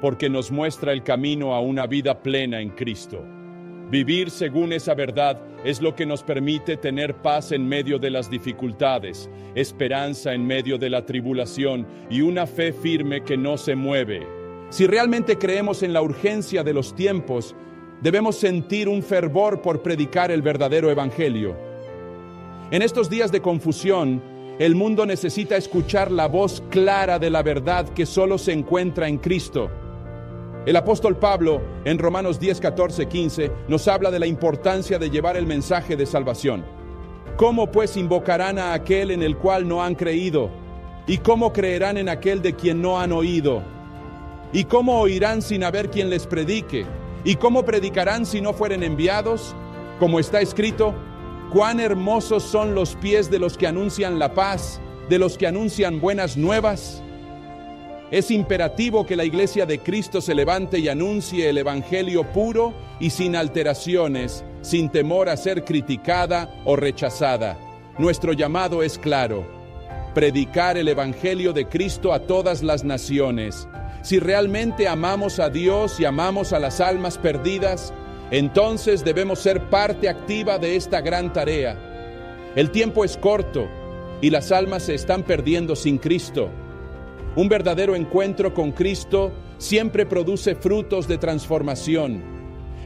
porque nos muestra el camino a una vida plena en Cristo. Vivir según esa verdad es lo que nos permite tener paz en medio de las dificultades, esperanza en medio de la tribulación y una fe firme que no se mueve. Si realmente creemos en la urgencia de los tiempos, debemos sentir un fervor por predicar el verdadero evangelio. En estos días de confusión, el mundo necesita escuchar la voz clara de la verdad que solo se encuentra en Cristo. El apóstol Pablo, en Romanos 10, 14, 15, nos habla de la importancia de llevar el mensaje de salvación. ¿Cómo pues invocarán a aquel en el cual no han creído? ¿Y cómo creerán en aquel de quien no han oído? ¿Y cómo oirán sin haber quien les predique? ¿Y cómo predicarán si no fueren enviados? Como está escrito, cuán hermosos son los pies de los que anuncian la paz, de los que anuncian buenas nuevas. Es imperativo que la Iglesia de Cristo se levante y anuncie el Evangelio puro y sin alteraciones, sin temor a ser criticada o rechazada. Nuestro llamado es claro: predicar el Evangelio de Cristo a todas las naciones. Si realmente amamos a Dios y amamos a las almas perdidas, entonces debemos ser parte activa de esta gran tarea. El tiempo es corto y las almas se están perdiendo sin Cristo. Un verdadero encuentro con Cristo siempre produce frutos de transformación.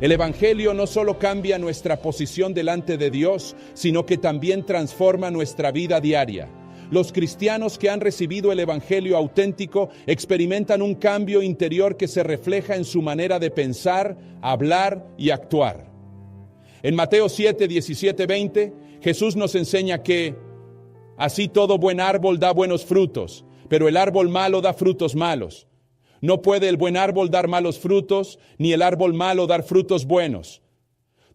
El Evangelio no solo cambia nuestra posición delante de Dios, sino que también transforma nuestra vida diaria. Los cristianos que han recibido el Evangelio auténtico experimentan un cambio interior que se refleja en su manera de pensar, hablar y actuar. En Mateo 7, 17, 20, Jesús nos enseña que así todo buen árbol da buenos frutos, pero el árbol malo da frutos malos. No puede el buen árbol dar malos frutos, ni el árbol malo dar frutos buenos.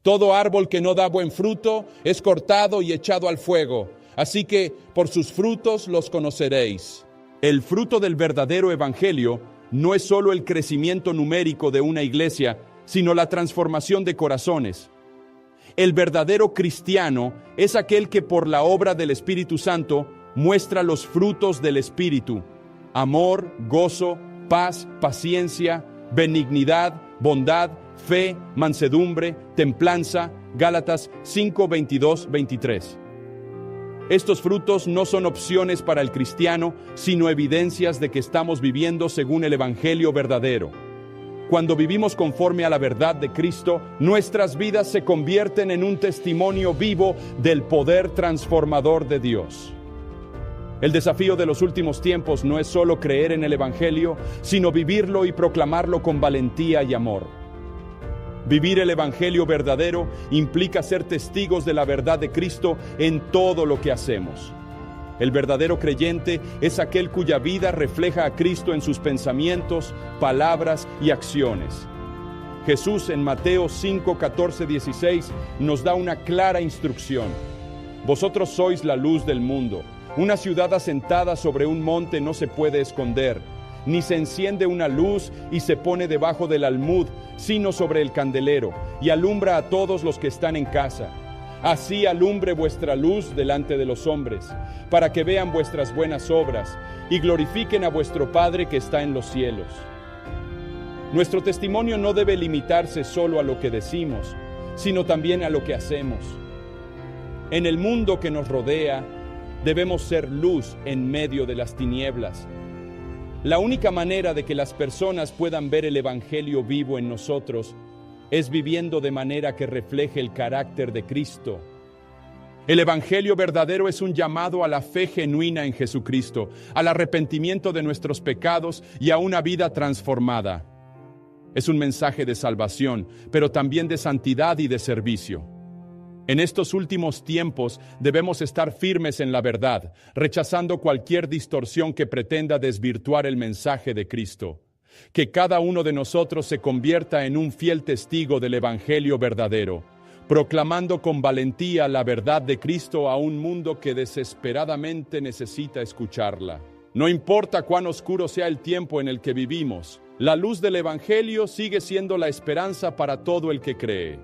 Todo árbol que no da buen fruto es cortado y echado al fuego. Así que por sus frutos los conoceréis. El fruto del verdadero evangelio no es solo el crecimiento numérico de una iglesia, sino la transformación de corazones. El verdadero cristiano es aquel que por la obra del Espíritu Santo muestra los frutos del Espíritu: amor, gozo, paz, paciencia, benignidad, bondad, fe, mansedumbre, templanza. Gálatas 5, 22, 23. Estos frutos no son opciones para el cristiano, sino evidencias de que estamos viviendo según el Evangelio verdadero. Cuando vivimos conforme a la verdad de Cristo, nuestras vidas se convierten en un testimonio vivo del poder transformador de Dios. El desafío de los últimos tiempos no es solo creer en el Evangelio, sino vivirlo y proclamarlo con valentía y amor. Vivir el Evangelio verdadero implica ser testigos de la verdad de Cristo en todo lo que hacemos. El verdadero creyente es aquel cuya vida refleja a Cristo en sus pensamientos, palabras y acciones. Jesús en Mateo 5, 14, 16 nos da una clara instrucción. Vosotros sois la luz del mundo. Una ciudad asentada sobre un monte no se puede esconder, ni se enciende una luz y se pone debajo del almud, sino sobre el candelero, y alumbra a todos los que están en casa. Así alumbre vuestra luz delante de los hombres, para que vean vuestras buenas obras y glorifiquen a vuestro Padre que está en los cielos. Nuestro testimonio no debe limitarse solo a lo que decimos, sino también a lo que hacemos. En el mundo que nos rodea, debemos ser luz en medio de las tinieblas. La única manera de que las personas puedan ver el Evangelio vivo en nosotros es viviendo de manera que refleje el carácter de Cristo. El Evangelio verdadero es un llamado a la fe genuina en Jesucristo, al arrepentimiento de nuestros pecados y a una vida transformada. Es un mensaje de salvación, pero también de santidad y de servicio. En estos últimos tiempos debemos estar firmes en la verdad, rechazando cualquier distorsión que pretenda desvirtuar el mensaje de Cristo. Que cada uno de nosotros se convierta en un fiel testigo del Evangelio verdadero, proclamando con valentía la verdad de Cristo a un mundo que desesperadamente necesita escucharla. No importa cuán oscuro sea el tiempo en el que vivimos, la luz del Evangelio sigue siendo la esperanza para todo el que cree.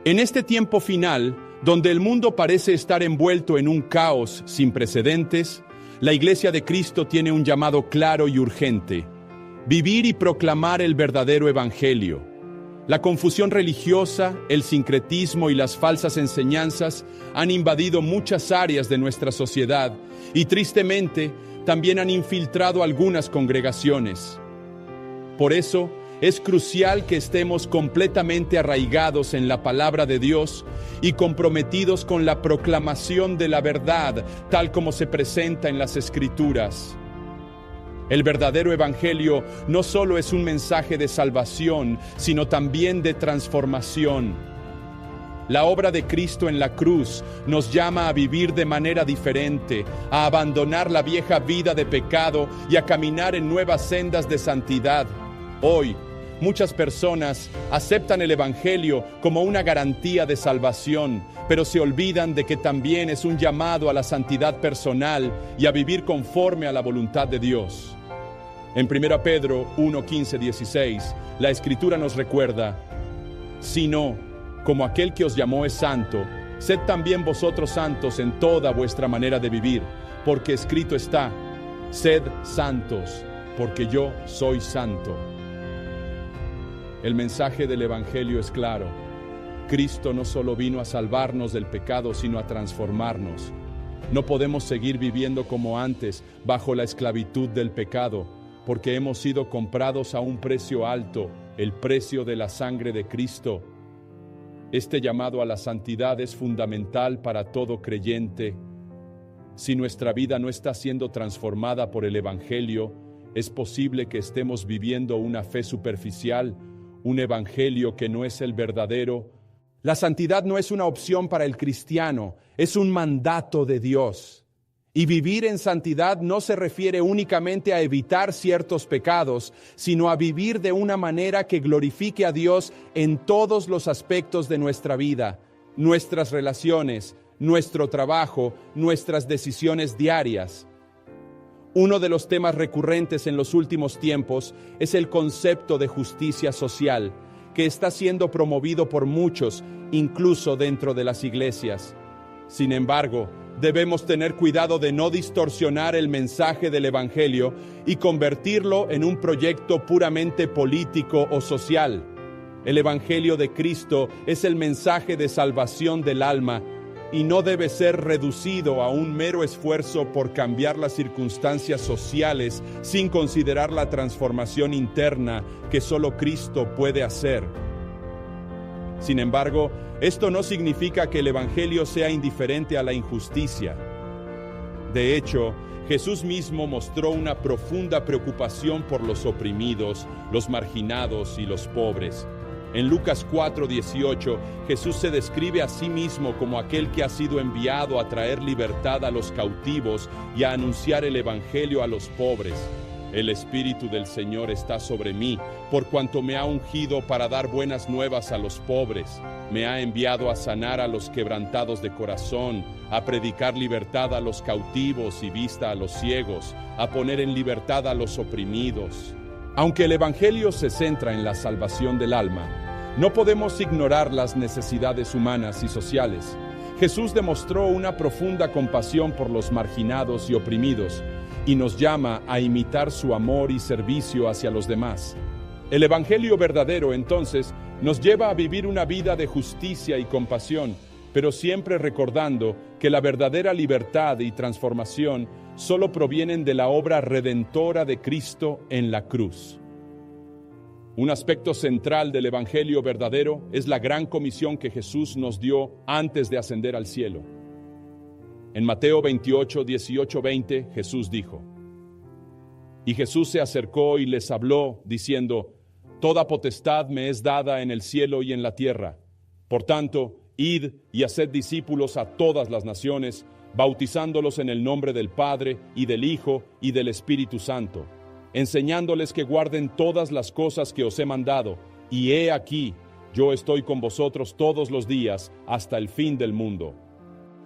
En este tiempo final, donde el mundo parece estar envuelto en un caos sin precedentes, la Iglesia de Cristo tiene un llamado claro y urgente: vivir y proclamar el verdadero Evangelio. La confusión religiosa, el sincretismo y las falsas enseñanzas han invadido muchas áreas de nuestra sociedad y, tristemente, también han infiltrado algunas congregaciones. Por eso, es crucial que estemos completamente arraigados en la palabra de Dios y comprometidos con la proclamación de la verdad, tal como se presenta en las Escrituras. El verdadero Evangelio no solo es un mensaje de salvación, sino también de transformación. La obra de Cristo en la cruz nos llama a vivir de manera diferente, a abandonar la vieja vida de pecado y a caminar en nuevas sendas de santidad. Hoy, muchas personas aceptan el Evangelio como una garantía de salvación, pero se olvidan de que también es un llamado a la santidad personal y a vivir conforme a la voluntad de Dios. En 1 Pedro 1, 15, 16, la Escritura nos recuerda: sino, como aquel que os llamó es santo, sed también vosotros santos en toda vuestra manera de vivir, porque escrito está: sed santos, porque yo soy santo. El mensaje del Evangelio es claro. Cristo no solo vino a salvarnos del pecado, sino a transformarnos. No podemos seguir viviendo como antes, bajo la esclavitud del pecado, porque hemos sido comprados a un precio alto, el precio de la sangre de Cristo. Este llamado a la santidad es fundamental para todo creyente. Si nuestra vida no está siendo transformada por el Evangelio, es posible que estemos viviendo una fe superficial, un evangelio que no es el verdadero. La santidad no es una opción para el cristiano, es un mandato de Dios. Y vivir en santidad no se refiere únicamente a evitar ciertos pecados, sino a vivir de una manera que glorifique a Dios en todos los aspectos de nuestra vida, nuestras relaciones, nuestro trabajo, nuestras decisiones diarias. Uno de los temas recurrentes en los últimos tiempos es el concepto de justicia social, que está siendo promovido por muchos, incluso dentro de las iglesias. Sin embargo, debemos tener cuidado de no distorsionar el mensaje del Evangelio y convertirlo en un proyecto puramente político o social. El Evangelio de Cristo es el mensaje de salvación del alma y no debe ser reducido a un mero esfuerzo por cambiar las circunstancias sociales sin considerar la transformación interna que solo Cristo puede hacer. Sin embargo, esto no significa que el Evangelio sea indiferente a la injusticia. De hecho, Jesús mismo mostró una profunda preocupación por los oprimidos, los marginados y los pobres. En Lucas 4:18, Jesús se describe a sí mismo como aquel que ha sido enviado a traer libertad a los cautivos y a anunciar el Evangelio a los pobres. El Espíritu del Señor está sobre mí, por cuanto me ha ungido para dar buenas nuevas a los pobres. Me ha enviado a sanar a los quebrantados de corazón, a predicar libertad a los cautivos y vista a los ciegos, a poner en libertad a los oprimidos. Aunque el Evangelio se centra en la salvación del alma, no podemos ignorar las necesidades humanas y sociales. Jesús demostró una profunda compasión por los marginados y oprimidos y nos llama a imitar su amor y servicio hacia los demás. El Evangelio verdadero, entonces, nos lleva a vivir una vida de justicia y compasión, pero siempre recordando que la verdadera libertad y transformación solo provienen de la obra redentora de Cristo en la cruz. Un aspecto central del Evangelio verdadero es la gran comisión que Jesús nos dio antes de ascender al cielo. En Mateo 28, 18, 20, Jesús dijo: Y Jesús se acercó y les habló, diciendo: Toda potestad me es dada en el cielo y en la tierra. Por tanto, id y haced discípulos a todas las naciones, bautizándolos en el nombre del Padre, y del Hijo, y del Espíritu Santo, enseñándoles que guarden todas las cosas que os he mandado, y he aquí, yo estoy con vosotros todos los días, hasta el fin del mundo.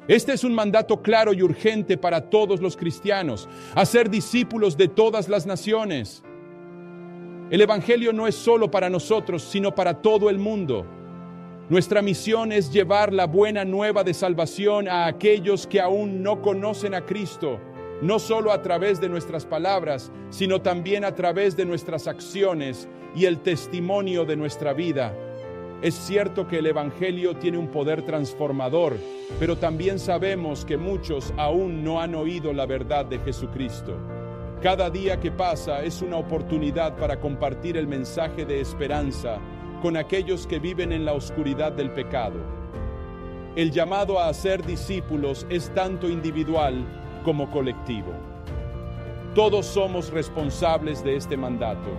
Este es un mandato claro y urgente para todos los cristianos, hacer discípulos de todas las naciones. El Evangelio no es solo para nosotros, sino para todo el mundo. Nuestra misión es llevar la buena nueva de salvación a aquellos que aún no conocen a Cristo, no solo a través de nuestras palabras, sino también a través de nuestras acciones y el testimonio de nuestra vida. Es cierto que el Evangelio tiene un poder transformador, pero también sabemos que muchos aún no han oído la verdad de Jesucristo. Cada día que pasa es una oportunidad para compartir el mensaje de esperanza con aquellos que viven en la oscuridad del pecado. El llamado a hacer discípulos es tanto individual como colectivo. Todos somos responsables de este mandato,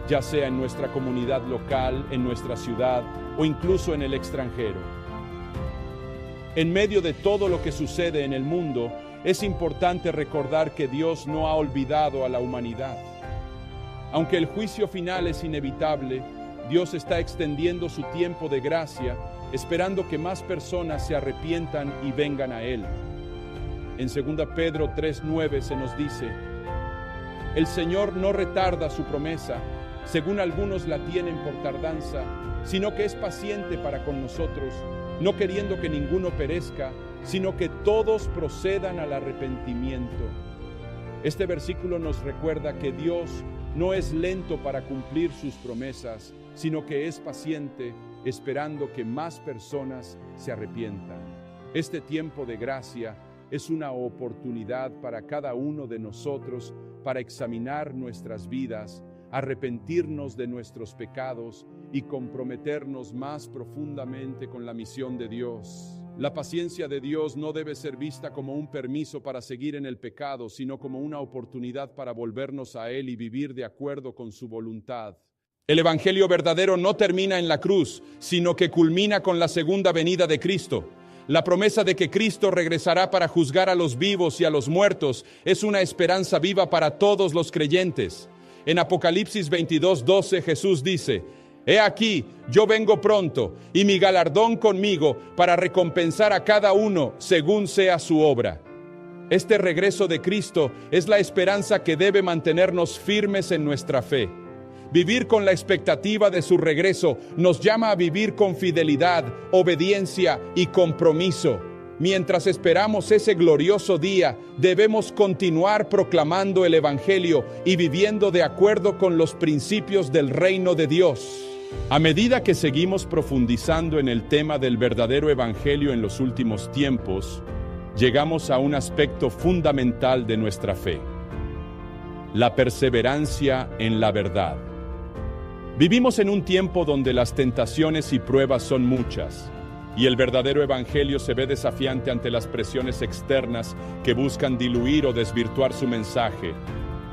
ya sea en nuestra comunidad local, en nuestra ciudad o incluso en el extranjero. En medio de todo lo que sucede en el mundo, es importante recordar que Dios no ha olvidado a la humanidad. Aunque el juicio final es inevitable, Dios está extendiendo su tiempo de gracia, esperando que más personas se arrepientan y vengan a Él. En 2 Pedro 3:9 se nos dice: el Señor no retarda su promesa, según algunos la tienen por tardanza, sino que es paciente para con nosotros, no queriendo que ninguno perezca, sino que todos procedan al arrepentimiento. Este versículo nos recuerda que Dios no es lento para cumplir sus promesas, sino que es paciente, esperando que más personas se arrepientan. Este tiempo de gracia es una oportunidad para cada uno de nosotros para examinar nuestras vidas, arrepentirnos de nuestros pecados y comprometernos más profundamente con la misión de Dios. La paciencia de Dios no debe ser vista como un permiso para seguir en el pecado, sino como una oportunidad para volvernos a Él y vivir de acuerdo con su voluntad. El evangelio verdadero no termina en la cruz, sino que culmina con la segunda venida de Cristo. La promesa de que Cristo regresará para juzgar a los vivos y a los muertos es una esperanza viva para todos los creyentes. En Apocalipsis 22:12 Jesús dice: He aquí, yo vengo pronto, y mi galardón conmigo para recompensar a cada uno según sea su obra. Este regreso de Cristo es la esperanza que debe mantenernos firmes en nuestra fe. Vivir con la expectativa de su regreso nos llama a vivir con fidelidad, obediencia y compromiso. Mientras esperamos ese glorioso día, debemos continuar proclamando el Evangelio y viviendo de acuerdo con los principios del reino de Dios. A medida que seguimos profundizando en el tema del verdadero Evangelio en los últimos tiempos, llegamos a un aspecto fundamental de nuestra fe: la perseverancia en la verdad. Vivimos en un tiempo donde las tentaciones y pruebas son muchas, y el verdadero evangelio se ve desafiante ante las presiones externas que buscan diluir o desvirtuar su mensaje.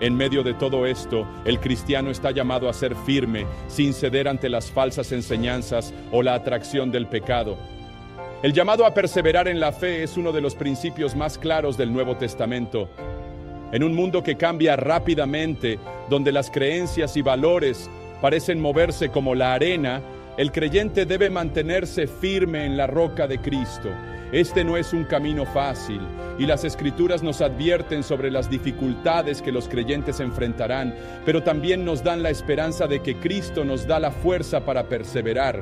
En medio de todo esto, el cristiano está llamado a ser firme, sin ceder ante las falsas enseñanzas o la atracción del pecado. El llamado a perseverar en la fe es uno de los principios más claros del Nuevo Testamento. En un mundo que cambia rápidamente, donde las creencias y valores parecen moverse como la arena, el creyente debe mantenerse firme en la roca de Cristo. Este no es un camino fácil, y las Escrituras nos advierten sobre las dificultades que los creyentes enfrentarán, pero también nos dan la esperanza de que Cristo nos da la fuerza para perseverar.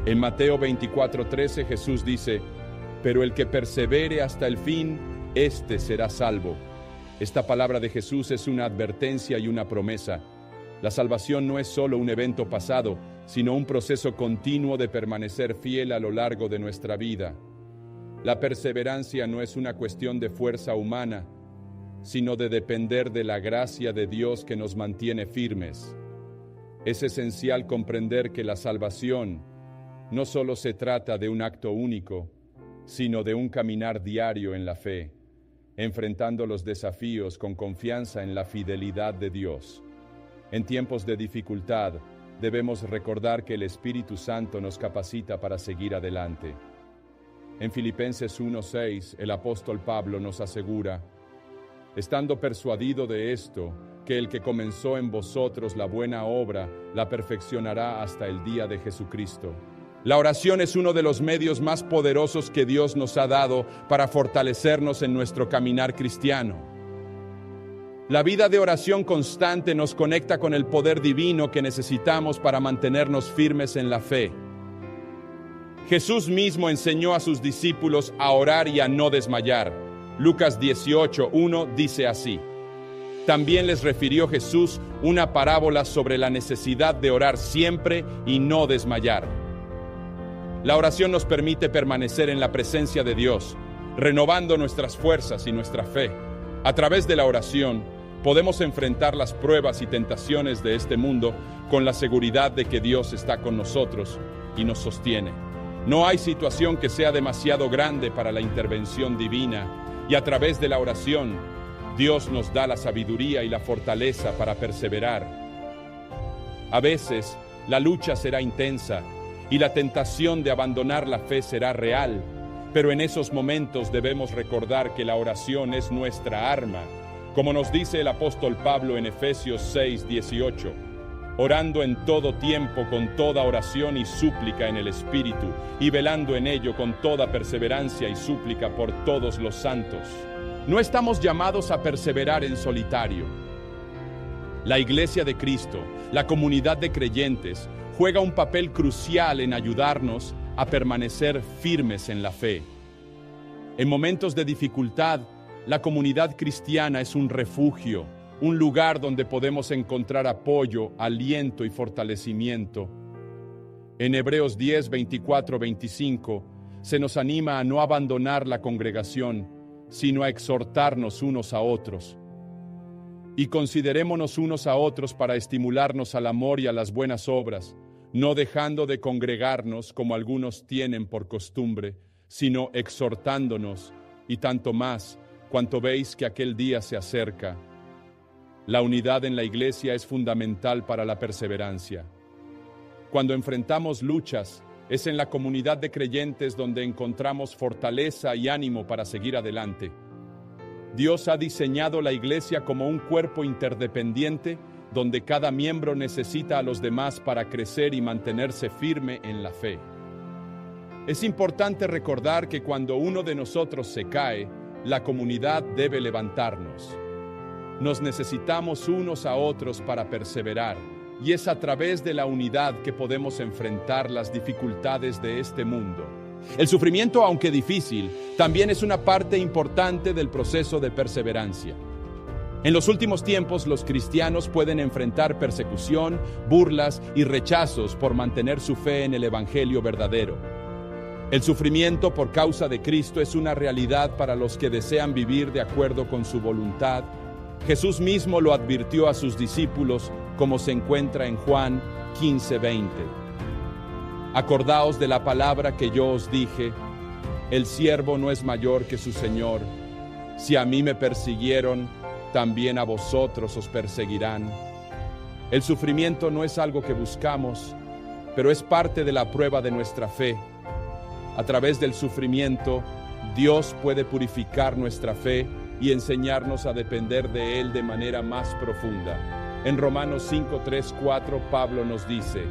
En Mateo 24:13 Jesús dice: pero el que persevere hasta el fin, éste será salvo. Esta palabra de Jesús es una advertencia y una promesa. La salvación no es solo un evento pasado, sino un proceso continuo de permanecer fiel a lo largo de nuestra vida. La perseverancia no es una cuestión de fuerza humana, sino de depender de la gracia de Dios que nos mantiene firmes. Es esencial comprender que la salvación no solo se trata de un acto único, sino de un caminar diario en la fe, enfrentando los desafíos con confianza en la fidelidad de Dios. En tiempos de dificultad, debemos recordar que el Espíritu Santo nos capacita para seguir adelante. En Filipenses 1:6, el apóstol Pablo nos asegura: estando persuadido de esto, que el que comenzó en vosotros la buena obra, la perfeccionará hasta el día de Jesucristo. La oración es uno de los medios más poderosos que Dios nos ha dado para fortalecernos en nuestro caminar cristiano. La vida de oración constante nos conecta con el poder divino que necesitamos para mantenernos firmes en la fe. Jesús mismo enseñó a sus discípulos a orar y a no desmayar. Lucas 18:1 dice así: también les refirió Jesús una parábola sobre la necesidad de orar siempre y no desmayar. La oración nos permite permanecer en la presencia de Dios, renovando nuestras fuerzas y nuestra fe. A través de la oración, podemos enfrentar las pruebas y tentaciones de este mundo con la seguridad de que Dios está con nosotros y nos sostiene. No hay situación que sea demasiado grande para la intervención divina, y a través de la oración, Dios nos da la sabiduría y la fortaleza para perseverar. A veces, la lucha será intensa y la tentación de abandonar la fe será real, pero en esos momentos debemos recordar que la oración es nuestra arma. Como nos dice el apóstol Pablo en Efesios 6:18, orando en todo tiempo con toda oración y súplica en el Espíritu, y velando en ello con toda perseverancia y súplica por todos los santos. No estamos llamados a perseverar en solitario. La Iglesia de Cristo, la comunidad de creyentes, juega un papel crucial en ayudarnos a permanecer firmes en la fe. En momentos de dificultad, la comunidad cristiana es un refugio, un lugar donde podemos encontrar apoyo, aliento y fortalecimiento. En Hebreos 10, 24, 25, se nos anima a no abandonar la congregación, sino a exhortarnos unos a otros. Y considerémonos unos a otros para estimularnos al amor y a las buenas obras, no dejando de congregarnos como algunos tienen por costumbre, sino exhortándonos, y tanto más, cuanto veis que aquel día se acerca. La unidad en la iglesia es fundamental para la perseverancia. Cuando enfrentamos luchas, es en la comunidad de creyentes donde encontramos fortaleza y ánimo para seguir adelante. Dios ha diseñado la iglesia como un cuerpo interdependiente donde cada miembro necesita a los demás para crecer y mantenerse firme en la fe. Es importante recordar que cuando uno de nosotros se cae, la comunidad debe levantarnos. Nos necesitamos unos a otros para perseverar, y es a través de la unidad que podemos enfrentar las dificultades de este mundo. El sufrimiento, aunque difícil, también es una parte importante del proceso de perseverancia. En los últimos tiempos, los cristianos pueden enfrentar persecución, burlas y rechazos por mantener su fe en el Evangelio verdadero. El sufrimiento por causa de Cristo es una realidad para los que desean vivir de acuerdo con su voluntad. Jesús mismo lo advirtió a sus discípulos, como se encuentra en Juan 15:20. Acordaos de la palabra que yo os dije, el siervo no es mayor que su Señor. Si a mí me persiguieron, también a vosotros os perseguirán. El sufrimiento no es algo que buscamos, pero es parte de la prueba de nuestra fe. A través del sufrimiento, Dios puede purificar nuestra fe y enseñarnos a depender de Él de manera más profunda. En Romanos 5, 3, 4, Pablo nos dice,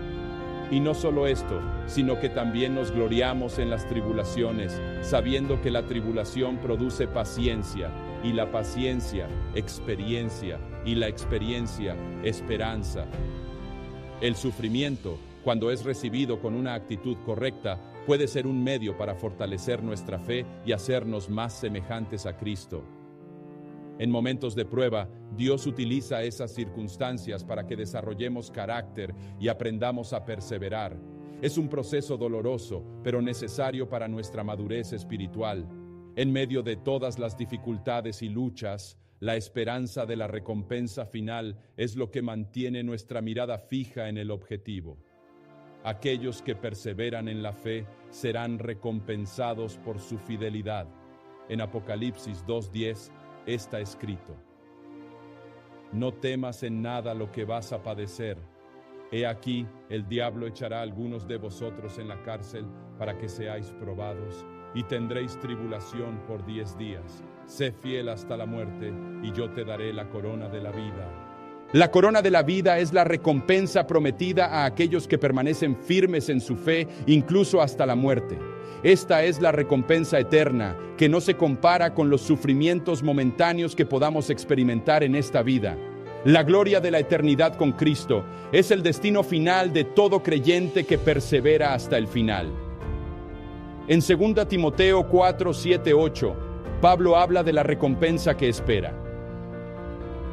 y no solo esto, sino que también nos gloriamos en las tribulaciones, sabiendo que la tribulación produce paciencia, y la paciencia, experiencia, y la experiencia, esperanza. El sufrimiento, cuando es recibido con una actitud correcta, puede ser un medio para fortalecer nuestra fe y hacernos más semejantes a Cristo. En momentos de prueba, Dios utiliza esas circunstancias para que desarrollemos carácter y aprendamos a perseverar. Es un proceso doloroso, pero necesario para nuestra madurez espiritual. En medio de todas las dificultades y luchas, la esperanza de la recompensa final es lo que mantiene nuestra mirada fija en el objetivo. Aquellos que perseveran en la fe serán recompensados por su fidelidad. En Apocalipsis 2:10 está escrito: no temas en nada lo que vas a padecer. He aquí, el diablo echará a algunos de vosotros en la cárcel para que seáis probados, y tendréis tribulación por 10 días. Sé fiel hasta la muerte, y yo te daré la corona de la vida. La corona de la vida es la recompensa prometida a aquellos que permanecen firmes en su fe, incluso hasta la muerte. Esta es la recompensa eterna, que no se compara con los sufrimientos momentáneos que podamos experimentar en esta vida. La gloria de la eternidad con Cristo es el destino final de todo creyente que persevera hasta el final. En 2 Timoteo 4, 7, 8, Pablo habla de la recompensa que espera.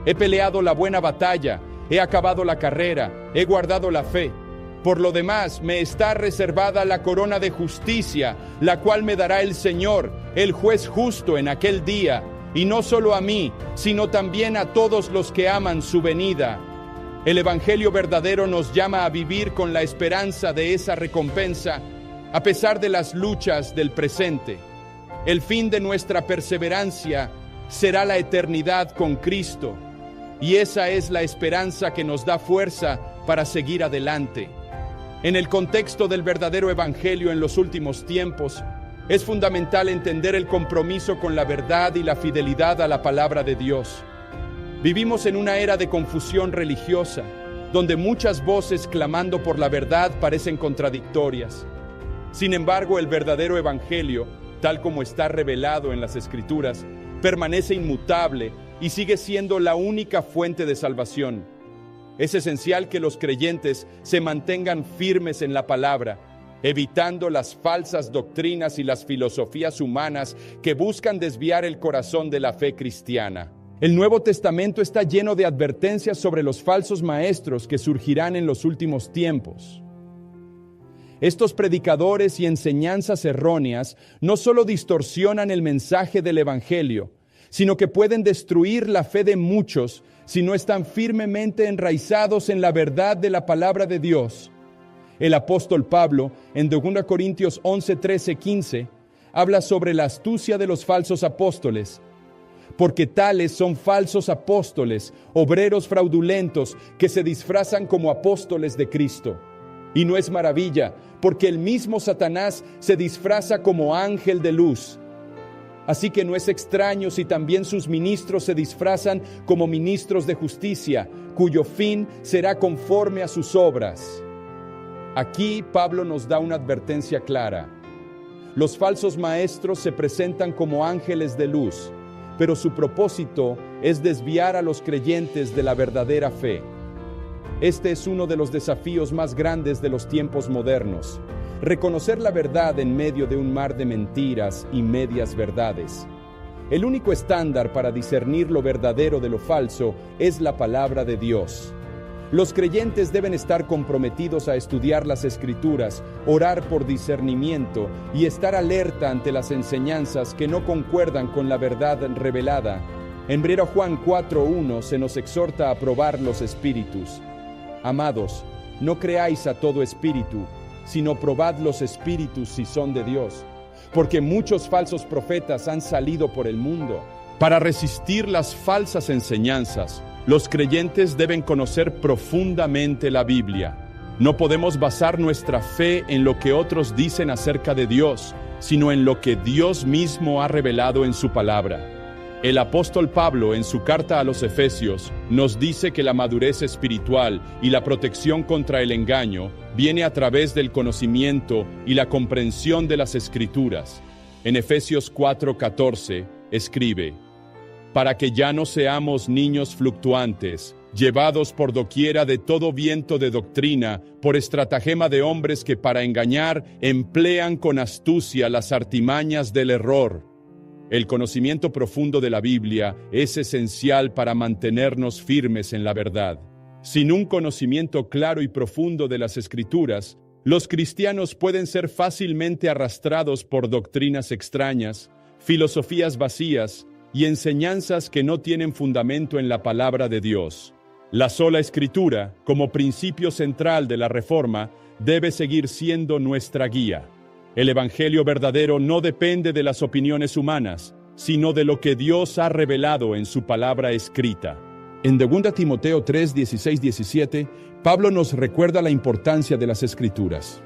He peleado la buena batalla, he acabado la carrera, he guardado la fe. Por lo demás, me está reservada la corona de justicia, la cual me dará el Señor, el juez justo en aquel día, y no solo a mí, sino también a todos los que aman su venida. El Evangelio verdadero nos llama a vivir con la esperanza de esa recompensa, a pesar de las luchas del presente. El fin de nuestra perseverancia será la eternidad con Cristo, y esa es la esperanza que nos da fuerza para seguir adelante. En el contexto del verdadero evangelio en los últimos tiempos, es fundamental entender el compromiso con la verdad y la fidelidad a la palabra de Dios. Vivimos en una era de confusión religiosa, donde muchas voces clamando por la verdad parecen contradictorias. Sin embargo, el verdadero evangelio, tal como está revelado en las Escrituras, permanece inmutable y sigue siendo la única fuente de salvación. Es esencial que los creyentes se mantengan firmes en la palabra, evitando las falsas doctrinas y las filosofías humanas que buscan desviar el corazón de la fe cristiana. El Nuevo Testamento está lleno de advertencias sobre los falsos maestros que surgirán en los últimos tiempos. Estos predicadores y enseñanzas erróneas no solo distorsionan el mensaje del Evangelio, sino que pueden destruir la fe de muchos si no están firmemente enraizados en la verdad de la palabra de Dios. El apóstol Pablo, en 2 Corintios 11, 13, 15, habla sobre la astucia de los falsos apóstoles, porque tales son falsos apóstoles, obreros fraudulentos, que se disfrazan como apóstoles de Cristo. Y no es maravilla, porque el mismo Satanás se disfraza como ángel de luz. Así que no es extraño si también sus ministros se disfrazan como ministros de justicia, cuyo fin será conforme a sus obras. Aquí Pablo nos da una advertencia clara. Los falsos maestros se presentan como ángeles de luz, pero su propósito es desviar a los creyentes de la verdadera fe. Este es uno de los desafíos más grandes de los tiempos modernos: reconocer la verdad en medio de un mar de mentiras y medias verdades. El único estándar para discernir lo verdadero de lo falso es la palabra de Dios. Los creyentes deben estar comprometidos a estudiar las Escrituras, orar por discernimiento y estar alerta ante las enseñanzas que no concuerdan con la verdad revelada. En 1 Juan 4:1 se nos exhorta a probar los espíritus. Amados, no creáis a todo espíritu, sino probad los espíritus si son de Dios, porque muchos falsos profetas han salido por el mundo. Para resistir las falsas enseñanzas, los creyentes deben conocer profundamente la Biblia. No podemos basar nuestra fe en lo que otros dicen acerca de Dios, sino en lo que Dios mismo ha revelado en su palabra. El apóstol Pablo, en su carta a los Efesios, nos dice que la madurez espiritual y la protección contra el engaño viene a través del conocimiento y la comprensión de las Escrituras. En Efesios 4:14 escribe: para que ya no seamos niños fluctuantes, llevados por doquiera de todo viento de doctrina, por estratagema de hombres que para engañar emplean con astucia las artimañas del error. El conocimiento profundo de la Biblia es esencial para mantenernos firmes en la verdad. Sin un conocimiento claro y profundo de las Escrituras, los cristianos pueden ser fácilmente arrastrados por doctrinas extrañas, filosofías vacías y enseñanzas que no tienen fundamento en la palabra de Dios. La sola Escritura, como principio central de la Reforma, debe seguir siendo nuestra guía. El Evangelio verdadero no depende de las opiniones humanas, sino de lo que Dios ha revelado en su palabra escrita. En 2 Timoteo 3, 16, 17, Pablo nos recuerda la importancia de las Escrituras.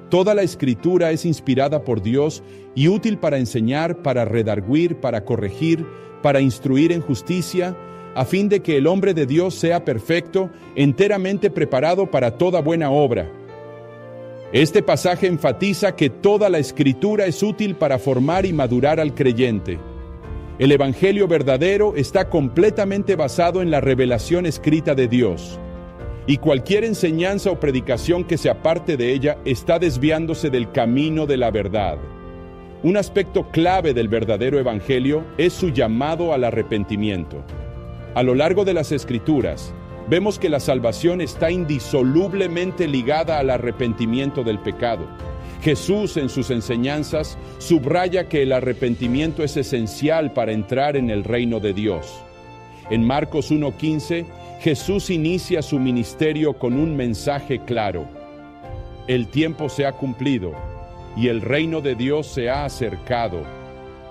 Toda la Escritura es inspirada por Dios y útil para enseñar, para redarguir, para corregir, para instruir en justicia, a fin de que el hombre de Dios sea perfecto, enteramente preparado para toda buena obra. Este pasaje enfatiza que toda la Escritura es útil para formar y madurar al creyente. El Evangelio verdadero está completamente basado en la revelación escrita de Dios. Y cualquier enseñanza o predicación que se aparte de ella está desviándose del camino de la verdad. Un aspecto clave del verdadero evangelio es su llamado al arrepentimiento. A lo largo de las Escrituras, vemos que la salvación está indisolublemente ligada al arrepentimiento del pecado. Jesús, en sus enseñanzas, subraya que el arrepentimiento es esencial para entrar en el reino de Dios. En Marcos 1:15, Jesús inicia su ministerio con un mensaje claro: el tiempo se ha cumplido y el reino de Dios se ha acercado.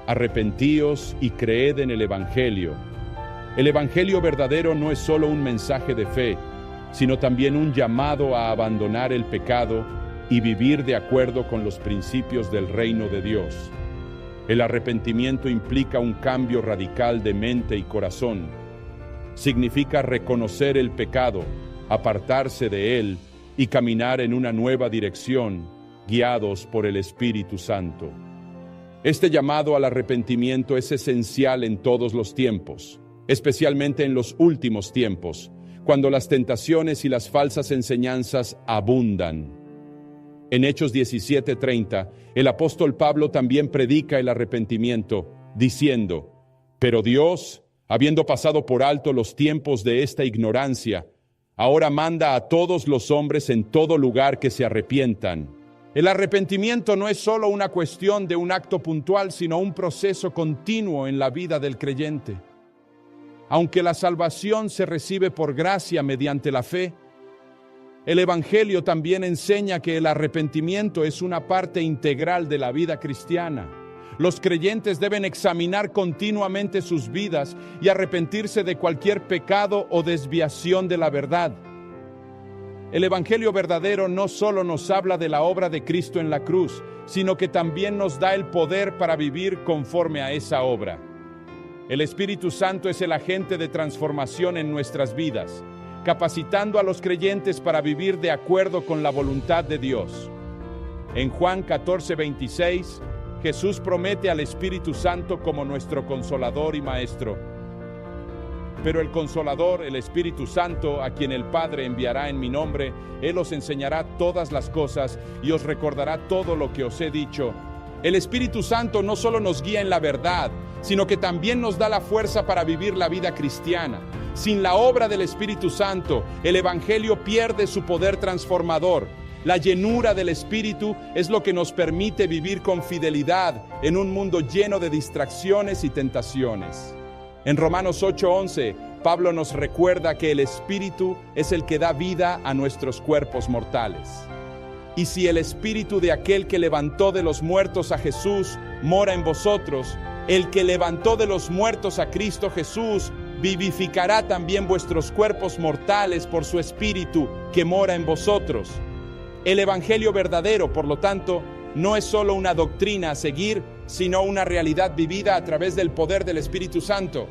Arrepentíos y creed en el Evangelio. El Evangelio verdadero no es solo un mensaje de fe, sino también un llamado a abandonar el pecado y vivir de acuerdo con los principios del reino de Dios. El arrepentimiento implica un cambio radical de mente y corazón. Significa reconocer el pecado, apartarse de él y caminar en una nueva dirección, guiados por el Espíritu Santo. Este llamado al arrepentimiento es esencial en todos los tiempos, especialmente en los últimos tiempos, cuando las tentaciones y las falsas enseñanzas abundan. En Hechos 17:30, el apóstol Pablo también predica el arrepentimiento, diciendo: «Pero Dios, habiendo pasado por alto los tiempos de esta ignorancia, ahora manda a todos los hombres en todo lugar que se arrepientan». El arrepentimiento no es solo una cuestión de un acto puntual, sino un proceso continuo en la vida del creyente. Aunque la salvación se recibe por gracia mediante la fe, el Evangelio también enseña que el arrepentimiento es una parte integral de la vida cristiana. Los creyentes deben examinar continuamente sus vidas y arrepentirse de cualquier pecado o desviación de la verdad. El Evangelio verdadero no solo nos habla de la obra de Cristo en la cruz, sino que también nos da el poder para vivir conforme a esa obra. El Espíritu Santo es el agente de transformación en nuestras vidas, capacitando a los creyentes para vivir de acuerdo con la voluntad de Dios. En Juan 14:26, Jesús promete al Espíritu Santo como nuestro Consolador y Maestro. Pero el Consolador, el Espíritu Santo, a quien el Padre enviará en mi nombre, Él os enseñará todas las cosas y os recordará todo lo que os he dicho. El Espíritu Santo no solo nos guía en la verdad, sino que también nos da la fuerza para vivir la vida cristiana. Sin la obra del Espíritu Santo, el Evangelio pierde su poder transformador. La llenura del Espíritu es lo que nos permite vivir con fidelidad en un mundo lleno de distracciones y tentaciones. En Romanos 8:11, Pablo nos recuerda que el Espíritu es el que da vida a nuestros cuerpos mortales. Y si el Espíritu de aquel que levantó de los muertos a Jesús mora en vosotros, el que levantó de los muertos a Cristo Jesús vivificará también vuestros cuerpos mortales por su Espíritu que mora en vosotros. El Evangelio verdadero, por lo tanto, no es solo una doctrina a seguir, sino una realidad vivida a través del poder del Espíritu Santo.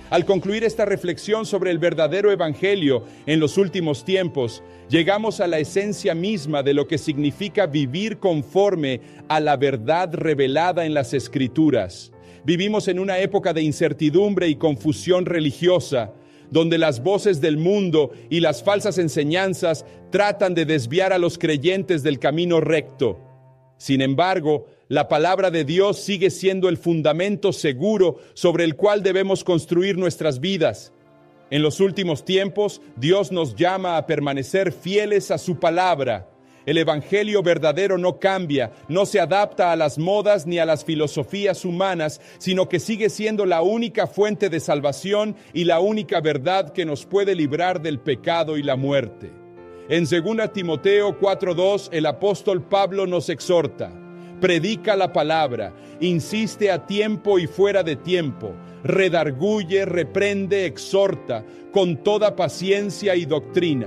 Al concluir esta reflexión sobre el verdadero Evangelio en los últimos tiempos, llegamos a la esencia misma de lo que significa vivir conforme a la verdad revelada en las Escrituras. Vivimos en una época de incertidumbre y confusión religiosa, donde las voces del mundo y las falsas enseñanzas tratan de desviar a los creyentes del camino recto. Sin embargo, la palabra de Dios sigue siendo el fundamento seguro sobre el cual debemos construir nuestras vidas. En los últimos tiempos, Dios nos llama a permanecer fieles a su palabra. El Evangelio verdadero no cambia, no se adapta a las modas ni a las filosofías humanas, sino que sigue siendo la única fuente de salvación y la única verdad que nos puede librar del pecado y la muerte. En 2 Timoteo 4:2, el apóstol Pablo nos exhorta: predica la palabra, insiste a tiempo y fuera de tiempo, redarguye, reprende, exhorta, con toda paciencia y doctrina.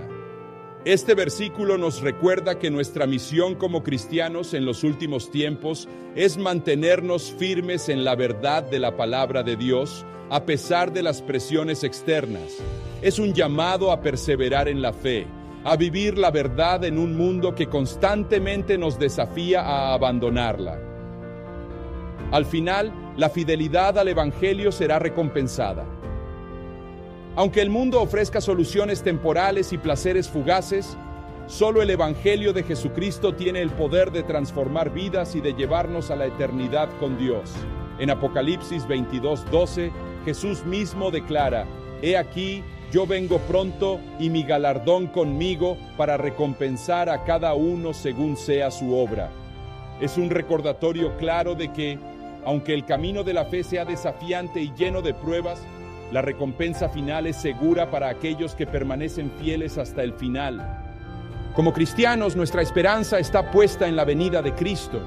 Este versículo nos recuerda que nuestra misión como cristianos en los últimos tiempos es mantenernos firmes en la verdad de la palabra de Dios, a pesar de las presiones externas. Es un llamado a perseverar en la fe, a vivir la verdad en un mundo que constantemente nos desafía a abandonarla. Al final, la fidelidad al Evangelio será recompensada. Aunque el mundo ofrezca soluciones temporales y placeres fugaces, solo el Evangelio de Jesucristo tiene el poder de transformar vidas y de llevarnos a la eternidad con Dios. En Apocalipsis 22:12, Jesús mismo declara: «He aquí, yo vengo pronto y mi galardón conmigo para recompensar a cada uno según sea su obra». Es un recordatorio claro de que, aunque el camino de la fe sea desafiante y lleno de pruebas, la recompensa final es segura para aquellos que permanecen fieles hasta el final. Como cristianos, nuestra esperanza está puesta en la venida de Cristo.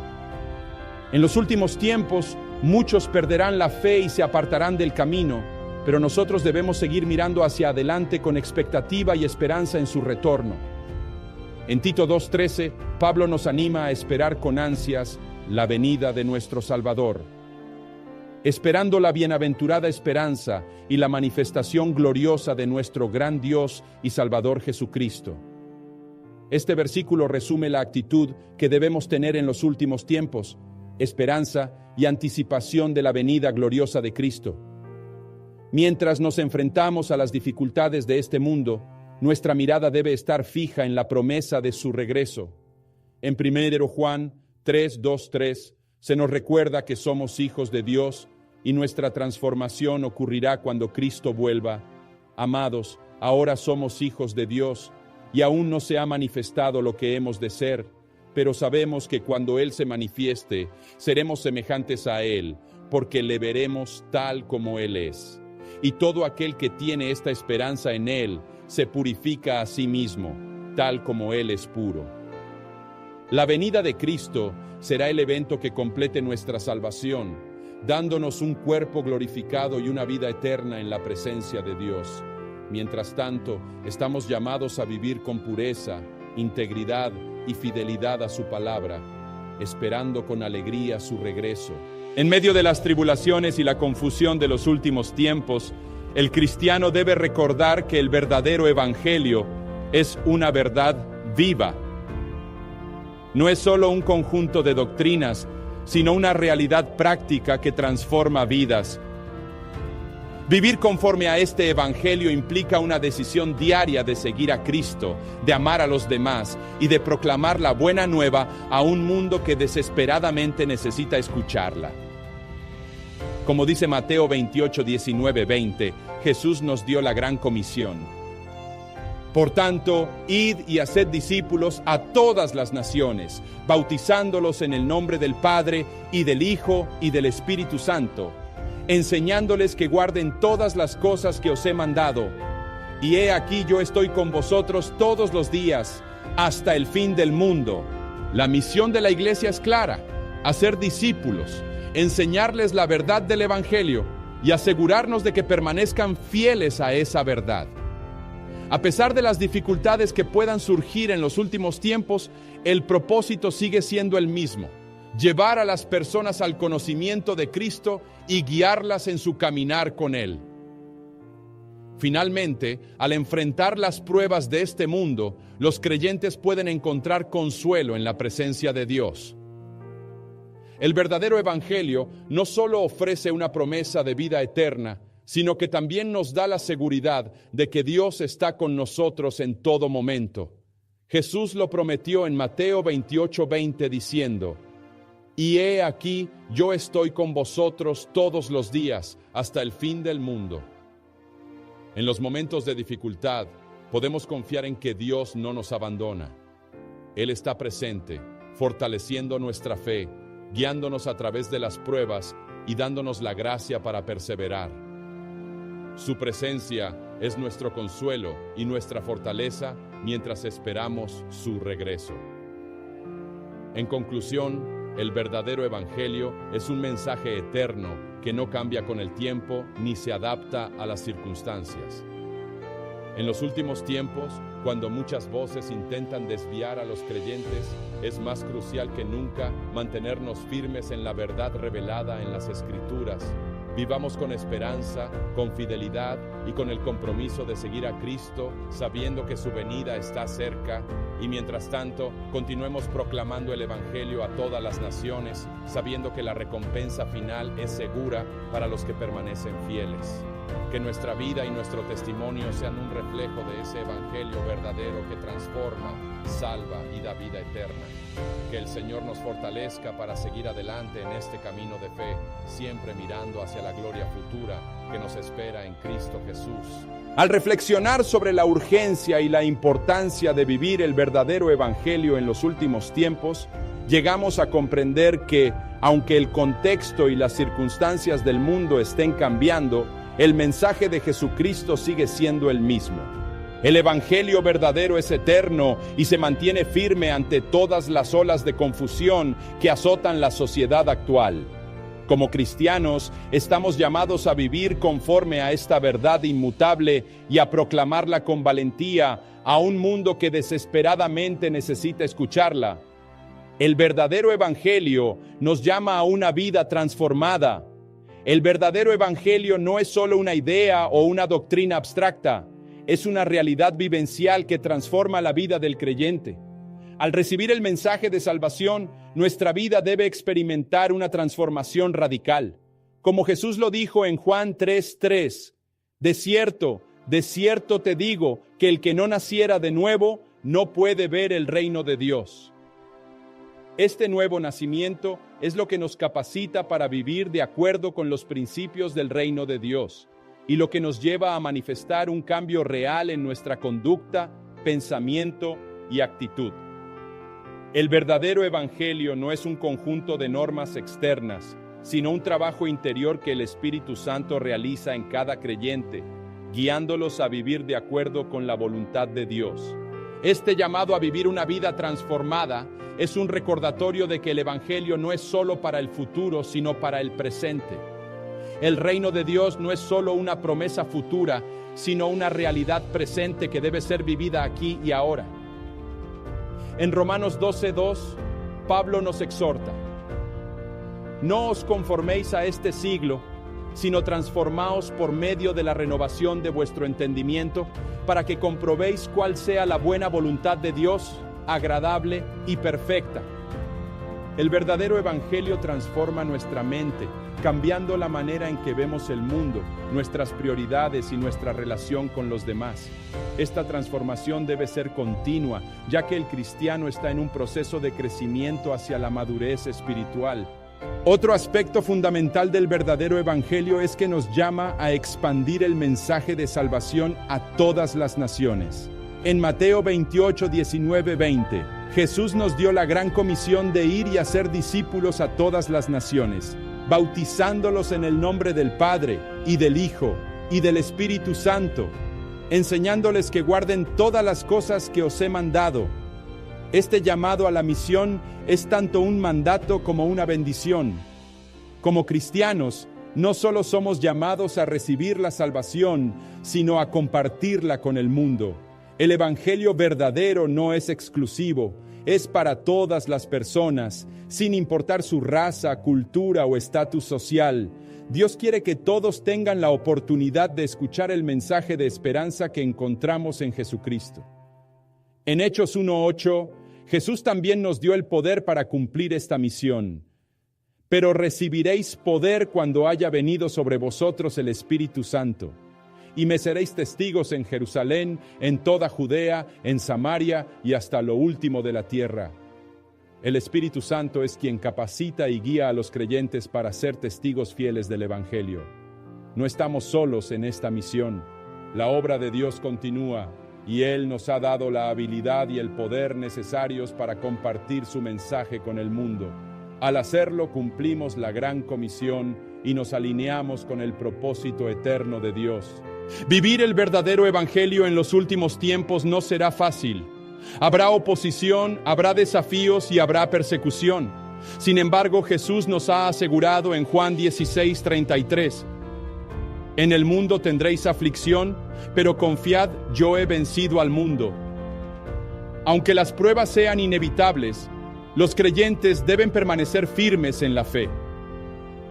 En los últimos tiempos, muchos perderán la fe y se apartarán del camino, pero nosotros debemos seguir mirando hacia adelante con expectativa y esperanza en su retorno. En Tito 2:13, Pablo nos anima a esperar con ansias la venida de nuestro Salvador. esperando la bienaventurada esperanza y la manifestación gloriosa de nuestro gran Dios y Salvador Jesucristo. Este versículo resume la actitud que debemos tener en los últimos tiempos: esperanza y anticipación de la venida gloriosa de Cristo. Mientras nos enfrentamos a las dificultades de este mundo, nuestra mirada debe estar fija en la promesa de su regreso. En 1 Juan 3:2-3 se nos recuerda que somos hijos de Dios y nuestra transformación ocurrirá cuando Cristo vuelva. Amados, ahora somos hijos de Dios y aún no se ha manifestado lo que hemos de ser, pero sabemos que cuando Él se manifieste, seremos semejantes a Él, porque le veremos tal como Él es. Y todo aquel que tiene esta esperanza en Él se purifica a sí mismo, tal como Él es puro. La venida de Cristo será el evento que complete nuestra salvación, dándonos un cuerpo glorificado y una vida eterna en la presencia de Dios. Mientras tanto, estamos llamados a vivir con pureza, integridad y fidelidad a su palabra, esperando con alegría su regreso. En medio de las tribulaciones y la confusión de los últimos tiempos, el cristiano debe recordar que el verdadero evangelio es una verdad viva. No es solo un conjunto de doctrinas, sino una realidad práctica que transforma vidas. Vivir conforme a este evangelio implica una decisión diaria de seguir a Cristo, de amar a los demás y de proclamar la buena nueva a un mundo que desesperadamente necesita escucharla. Como dice Mateo 28:19-20, Jesús nos dio la gran comisión. Por tanto, id y haced discípulos a todas las naciones, bautizándolos en el nombre del Padre y del Hijo y del Espíritu Santo, enseñándoles que guarden todas las cosas que os he mandado. Y he aquí yo estoy con vosotros todos los días, hasta el fin del mundo. La misión de la iglesia es clara: hacer discípulos, enseñarles la verdad del evangelio y asegurarnos de que permanezcan fieles a esa verdad. A pesar de las dificultades que puedan surgir en los últimos tiempos, el propósito sigue siendo el mismo: llevar a las personas al conocimiento de Cristo y guiarlas en su caminar con Él. Finalmente, al enfrentar las pruebas de este mundo, los creyentes pueden encontrar consuelo en la presencia de Dios. El verdadero evangelio no solo ofrece una promesa de vida eterna, sino que también nos da la seguridad de que Dios está con nosotros en todo momento. Jesús lo prometió en Mateo 28:20 diciendo: y he aquí, yo estoy con vosotros todos los días, hasta el fin del mundo. En los momentos de dificultad, podemos confiar en que Dios no nos abandona. Él está presente, fortaleciendo nuestra fe, guiándonos a través de las pruebas y dándonos la gracia para perseverar. Su presencia es nuestro consuelo y nuestra fortaleza mientras esperamos su regreso. En conclusión, el verdadero evangelio es un mensaje eterno que no cambia con el tiempo ni se adapta a las circunstancias. En los últimos tiempos, cuando muchas voces intentan desviar a los creyentes, es más crucial que nunca mantenernos firmes en la verdad revelada en las Escrituras. Vivamos con esperanza, con fidelidad y con el compromiso de seguir a Cristo, sabiendo que su venida está cerca. Y mientras tanto, continuemos proclamando el Evangelio a todas las naciones, sabiendo que la recompensa final es segura para los que permanecen fieles. Que nuestra vida y nuestro testimonio sean un reflejo de ese Evangelio verdadero que transforma, salva y da vida eterna. Que el Señor nos fortalezca para seguir adelante en este camino de fe, siempre mirando hacia la gloria futura que nos espera en Cristo Jesús. Al reflexionar sobre la urgencia y la importancia de vivir el verdadero evangelio en los últimos tiempos, llegamos a comprender que, aunque el contexto y las circunstancias del mundo estén cambiando, el mensaje de Jesucristo sigue siendo el mismo. El evangelio verdadero es eterno y se mantiene firme ante todas las olas de confusión que azotan la sociedad actual. Como cristianos, estamos llamados a vivir conforme a esta verdad inmutable y a proclamarla con valentía a un mundo que desesperadamente necesita escucharla. El verdadero evangelio nos llama a una vida transformada. El verdadero evangelio no es solo una idea o una doctrina abstracta, es una realidad vivencial que transforma la vida del creyente. Al recibir el mensaje de salvación, nuestra vida debe experimentar una transformación radical. Como Jesús lo dijo en Juan 3:3, de cierto te digo que el que no naciera de nuevo no puede ver el reino de Dios. Este nuevo nacimiento es lo que nos capacita para vivir de acuerdo con los principios del reino de Dios y lo que nos lleva a manifestar un cambio real en nuestra conducta, pensamiento y actitud. El verdadero evangelio no es un conjunto de normas externas, sino un trabajo interior que el Espíritu Santo realiza en cada creyente, guiándolos a vivir de acuerdo con la voluntad de Dios. Este llamado a vivir una vida transformada es un recordatorio de que el evangelio no es solo para el futuro, sino para el presente. El reino de Dios no es solo una promesa futura, sino una realidad presente que debe ser vivida aquí y ahora. En Romanos 12:2, Pablo nos exhorta: no os conforméis a este siglo, sino transformaos por medio de la renovación de vuestro entendimiento, para que comprobéis cuál sea la buena voluntad de Dios, agradable y perfecta. El verdadero evangelio transforma nuestra mente, cambiando la manera en que vemos el mundo, nuestras prioridades y nuestra relación con los demás. Esta transformación debe ser continua, ya que el cristiano está en un proceso de crecimiento hacia la madurez espiritual. Otro aspecto fundamental del verdadero evangelio es que nos llama a expandir el mensaje de salvación a todas las naciones. En Mateo 28, 19, 20, Jesús nos dio la gran comisión de ir y hacer discípulos a todas las naciones, bautizándolos en el nombre del Padre, y del Hijo, y del Espíritu Santo, enseñándoles que guarden todas las cosas que os he mandado. Este llamado a la misión es tanto un mandato como una bendición. Como cristianos, no solo somos llamados a recibir la salvación, sino a compartirla con el mundo. El evangelio verdadero no es exclusivo, es para todas las personas, sin importar su raza, cultura o estatus social. Dios quiere que todos tengan la oportunidad de escuchar el mensaje de esperanza que encontramos en Jesucristo. En Hechos 1:8, Jesús también nos dio el poder para cumplir esta misión. Pero recibiréis poder cuando haya venido sobre vosotros el Espíritu Santo, y me seréis testigos en Jerusalén, en toda Judea, en Samaria y hasta lo último de la tierra. El Espíritu Santo es quien capacita y guía a los creyentes para ser testigos fieles del Evangelio. No estamos solos en esta misión. La obra de Dios continúa, y Él nos ha dado la habilidad y el poder necesarios para compartir su mensaje con el mundo. Al hacerlo, cumplimos la gran comisión y nos alineamos con el propósito eterno de Dios. Vivir el verdadero evangelio en los últimos tiempos no será fácil. Habrá oposición, habrá desafíos y habrá persecución. Sin embargo, Jesús nos ha asegurado en Juan 16:33: en el mundo tendréis aflicción, pero confiad, yo he vencido al mundo. Aunque las pruebas sean inevitables, los creyentes deben permanecer firmes en la fe.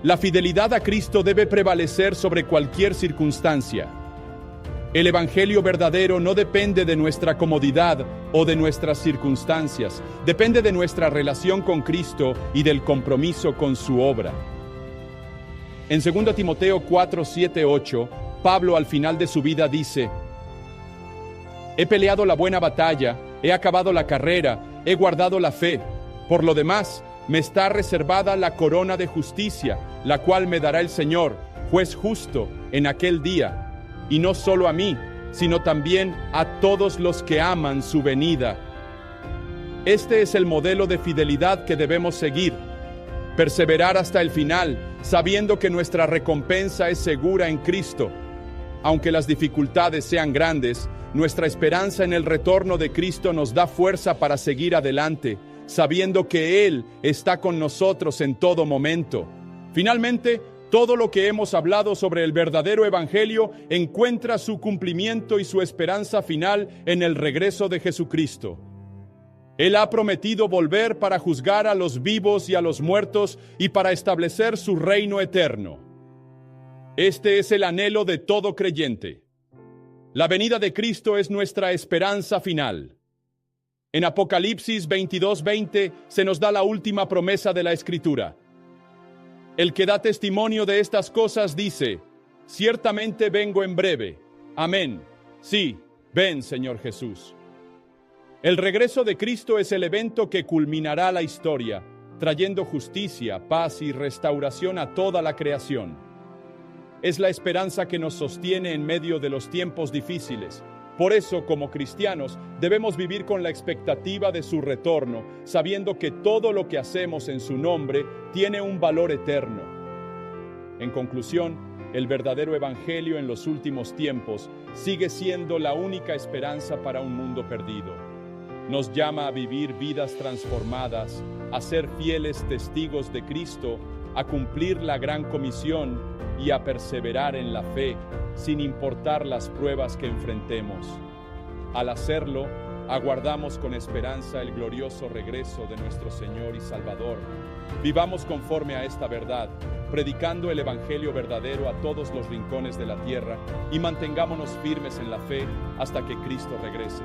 La fidelidad a Cristo debe prevalecer sobre cualquier circunstancia. El evangelio verdadero no depende de nuestra comodidad o de nuestras circunstancias, depende de nuestra relación con Cristo y del compromiso con su obra. En 2 Timoteo 4, 7, 8, Pablo al final de su vida dice: he peleado la buena batalla, he acabado la carrera, he guardado la fe. Por lo demás, me está reservada la corona de justicia, la cual me dará el Señor, juez justo, en aquel día. Y no solo a mí, sino también a todos los que aman su venida. Este es el modelo de fidelidad que debemos seguir. Perseverar hasta el final, sabiendo que nuestra recompensa es segura en Cristo. Aunque las dificultades sean grandes, nuestra esperanza en el retorno de Cristo nos da fuerza para seguir adelante, sabiendo que Él está con nosotros en todo momento. Finalmente, todo lo que hemos hablado sobre el verdadero evangelio encuentra su cumplimiento y su esperanza final en el regreso de Jesucristo. Él ha prometido volver para juzgar a los vivos y a los muertos y para establecer su reino eterno. Este es el anhelo de todo creyente. La venida de Cristo es nuestra esperanza final. En Apocalipsis 22:20 se nos da la última promesa de la Escritura. El que da testimonio de estas cosas dice: ciertamente vengo en breve. Amén. Sí, ven, Señor Jesús. El regreso de Cristo es el evento que culminará la historia, trayendo justicia, paz y restauración a toda la creación. Es la esperanza que nos sostiene en medio de los tiempos difíciles. Por eso, como cristianos, debemos vivir con la expectativa de su retorno, sabiendo que todo lo que hacemos en su nombre tiene un valor eterno. En conclusión, el verdadero evangelio en los últimos tiempos sigue siendo la única esperanza para un mundo perdido. Nos llama a vivir vidas transformadas, a ser fieles testigos de Cristo, a cumplir la gran comisión y a perseverar en la fe, sin importar las pruebas que enfrentemos. Al hacerlo, aguardamos con esperanza el glorioso regreso de nuestro Señor y Salvador. Vivamos conforme a esta verdad, predicando el evangelio verdadero a todos los rincones de la tierra y mantengámonos firmes en la fe hasta que Cristo regrese.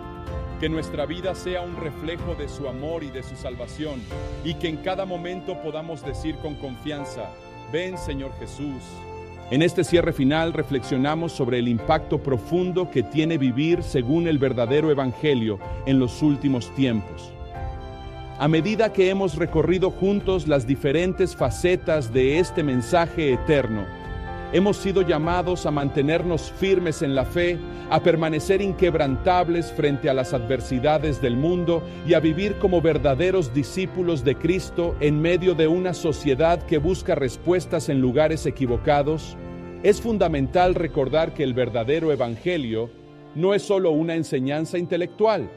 Que nuestra vida sea un reflejo de su amor y de su salvación, y que en cada momento podamos decir con confianza: ven, Señor Jesús. En este cierre final reflexionamos sobre el impacto profundo que tiene vivir según el verdadero evangelio en los últimos tiempos. A medida que hemos recorrido juntos las diferentes facetas de este mensaje eterno, hemos sido llamados a mantenernos firmes en la fe, a permanecer inquebrantables frente a las adversidades del mundo y a vivir como verdaderos discípulos de Cristo en medio de una sociedad que busca respuestas en lugares equivocados. Es fundamental recordar que el verdadero evangelio no es solo una enseñanza intelectual,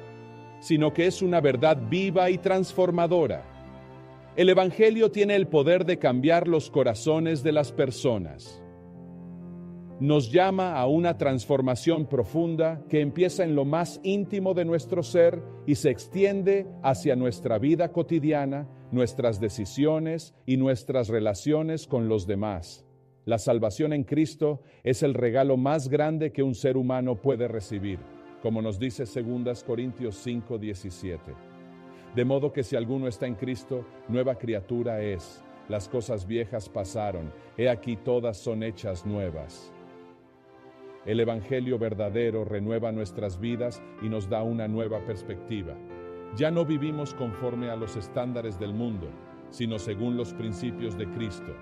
sino que es una verdad viva y transformadora. El evangelio tiene el poder de cambiar los corazones de las personas. Nos llama a una transformación profunda que empieza en lo más íntimo de nuestro ser y se extiende hacia nuestra vida cotidiana, nuestras decisiones y nuestras relaciones con los demás. La salvación en Cristo es el regalo más grande que un ser humano puede recibir, como nos dice 2 Corintios 5:17. De modo que si alguno está en Cristo, nueva criatura es. Las cosas viejas pasaron, he aquí todas son hechas nuevas. El evangelio verdadero renueva nuestras vidas y nos da una nueva perspectiva. Ya no vivimos conforme a los estándares del mundo, sino según los principios de Cristo.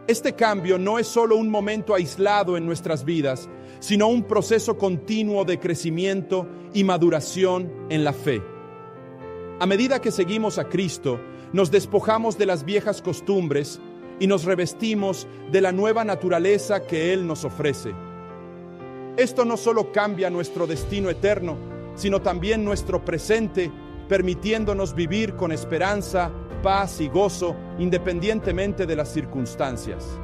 Este cambio no es solo un momento aislado en nuestras vidas, sino un proceso continuo de crecimiento y maduración en la fe. A medida que seguimos a Cristo, nos despojamos de las viejas costumbres y nos revestimos de la nueva naturaleza que Él nos ofrece. Esto no solo cambia nuestro destino eterno, sino también nuestro presente, permitiéndonos vivir con esperanza, paz y gozo, independientemente de las circunstancias.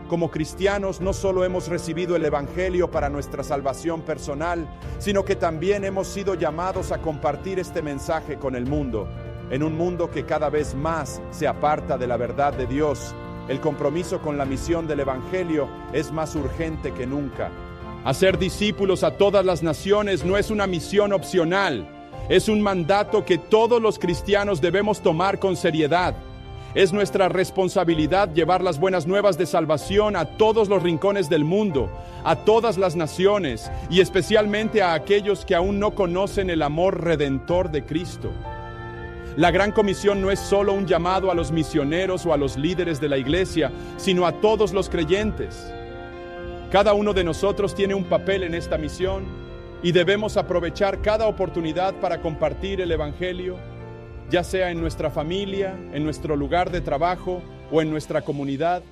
Como cristianos, no solo hemos recibido el evangelio para nuestra salvación personal, sino que también hemos sido llamados a compartir este mensaje con el mundo. En un mundo que cada vez más se aparta de la verdad de Dios, el compromiso con la misión del evangelio es más urgente que nunca. Hacer discípulos a todas las naciones no es una misión opcional, es un mandato que todos los cristianos debemos tomar con seriedad. Es nuestra responsabilidad llevar las buenas nuevas de salvación a todos los rincones del mundo, a todas las naciones y especialmente a aquellos que aún no conocen el amor redentor de Cristo. La Gran Comisión no es solo un llamado a los misioneros o a los líderes de la iglesia, sino a todos los creyentes. Cada uno de nosotros tiene un papel en esta misión y debemos aprovechar cada oportunidad para compartir el evangelio, ya sea en nuestra familia, en nuestro lugar de trabajo o en nuestra comunidad.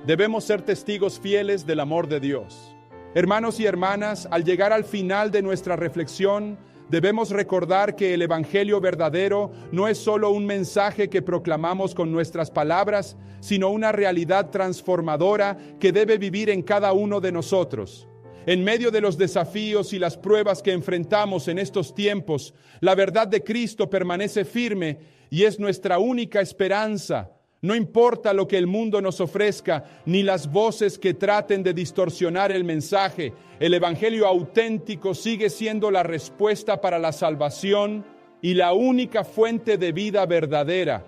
Debemos ser testigos fieles del amor de Dios. Hermanos y hermanas, al llegar al final de nuestra reflexión, debemos recordar que el evangelio verdadero no es solo un mensaje que proclamamos con nuestras palabras, sino una realidad transformadora que debe vivir en cada uno de nosotros. En medio de los desafíos y las pruebas que enfrentamos en estos tiempos, la verdad de Cristo permanece firme y es nuestra única esperanza. No importa lo que el mundo nos ofrezca, ni las voces que traten de distorsionar el mensaje, el Evangelio auténtico sigue siendo la respuesta para la salvación y la única fuente de vida verdadera.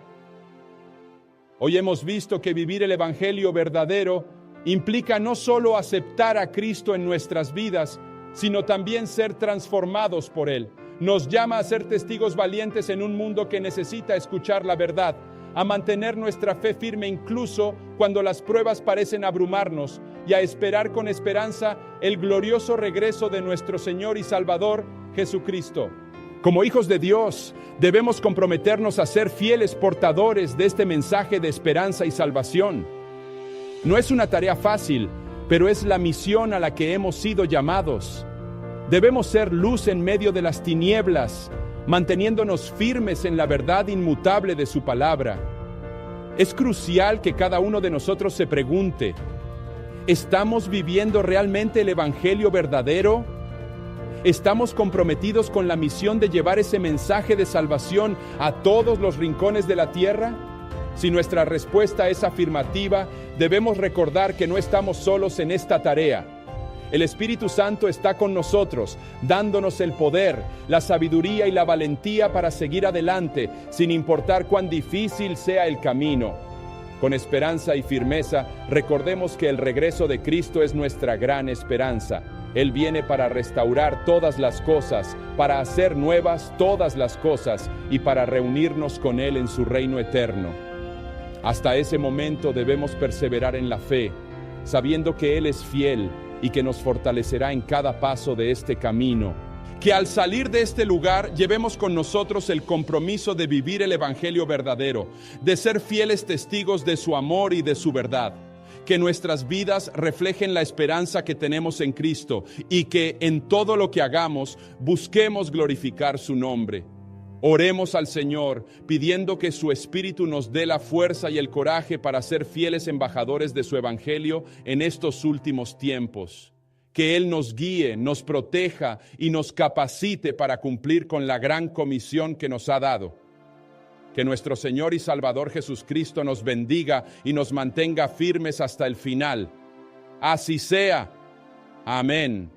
Hoy hemos visto que vivir el Evangelio verdadero implica no solo aceptar a Cristo en nuestras vidas, sino también ser transformados por Él. Nos llama a ser testigos valientes en un mundo que necesita escuchar la verdad, a mantener nuestra fe firme incluso cuando las pruebas parecen abrumarnos y a esperar con esperanza el glorioso regreso de nuestro Señor y Salvador, Jesucristo. Como hijos de Dios, debemos comprometernos a ser fieles portadores de este mensaje de esperanza y salvación. No es una tarea fácil, pero es la misión a la que hemos sido llamados. Debemos ser luz en medio de las tinieblas, manteniéndonos firmes en la verdad inmutable de su palabra. Es crucial que cada uno de nosotros se pregunte, ¿estamos viviendo realmente el Evangelio verdadero? ¿Estamos comprometidos con la misión de llevar ese mensaje de salvación a todos los rincones de la tierra? Si nuestra respuesta es afirmativa, debemos recordar que no estamos solos en esta tarea. El Espíritu Santo está con nosotros, dándonos el poder, la sabiduría y la valentía para seguir adelante, sin importar cuán difícil sea el camino. Con esperanza y firmeza, recordemos que el regreso de Cristo es nuestra gran esperanza. Él viene para restaurar todas las cosas, para hacer nuevas todas las cosas y para reunirnos con Él en su reino eterno. Hasta ese momento debemos perseverar en la fe, sabiendo que Él es fiel y que nos fortalecerá en cada paso de este camino. Que al salir de este lugar llevemos con nosotros el compromiso de vivir el Evangelio verdadero, de ser fieles testigos de su amor y de su verdad. Que nuestras vidas reflejen la esperanza que tenemos en Cristo y que en todo lo que hagamos busquemos glorificar su nombre. Oremos al Señor, pidiendo que su Espíritu nos dé la fuerza y el coraje para ser fieles embajadores de su Evangelio en estos últimos tiempos. Que Él nos guíe, nos proteja y nos capacite para cumplir con la gran comisión que nos ha dado. Que nuestro Señor y Salvador Jesucristo nos bendiga y nos mantenga firmes hasta el final. Así sea. Amén.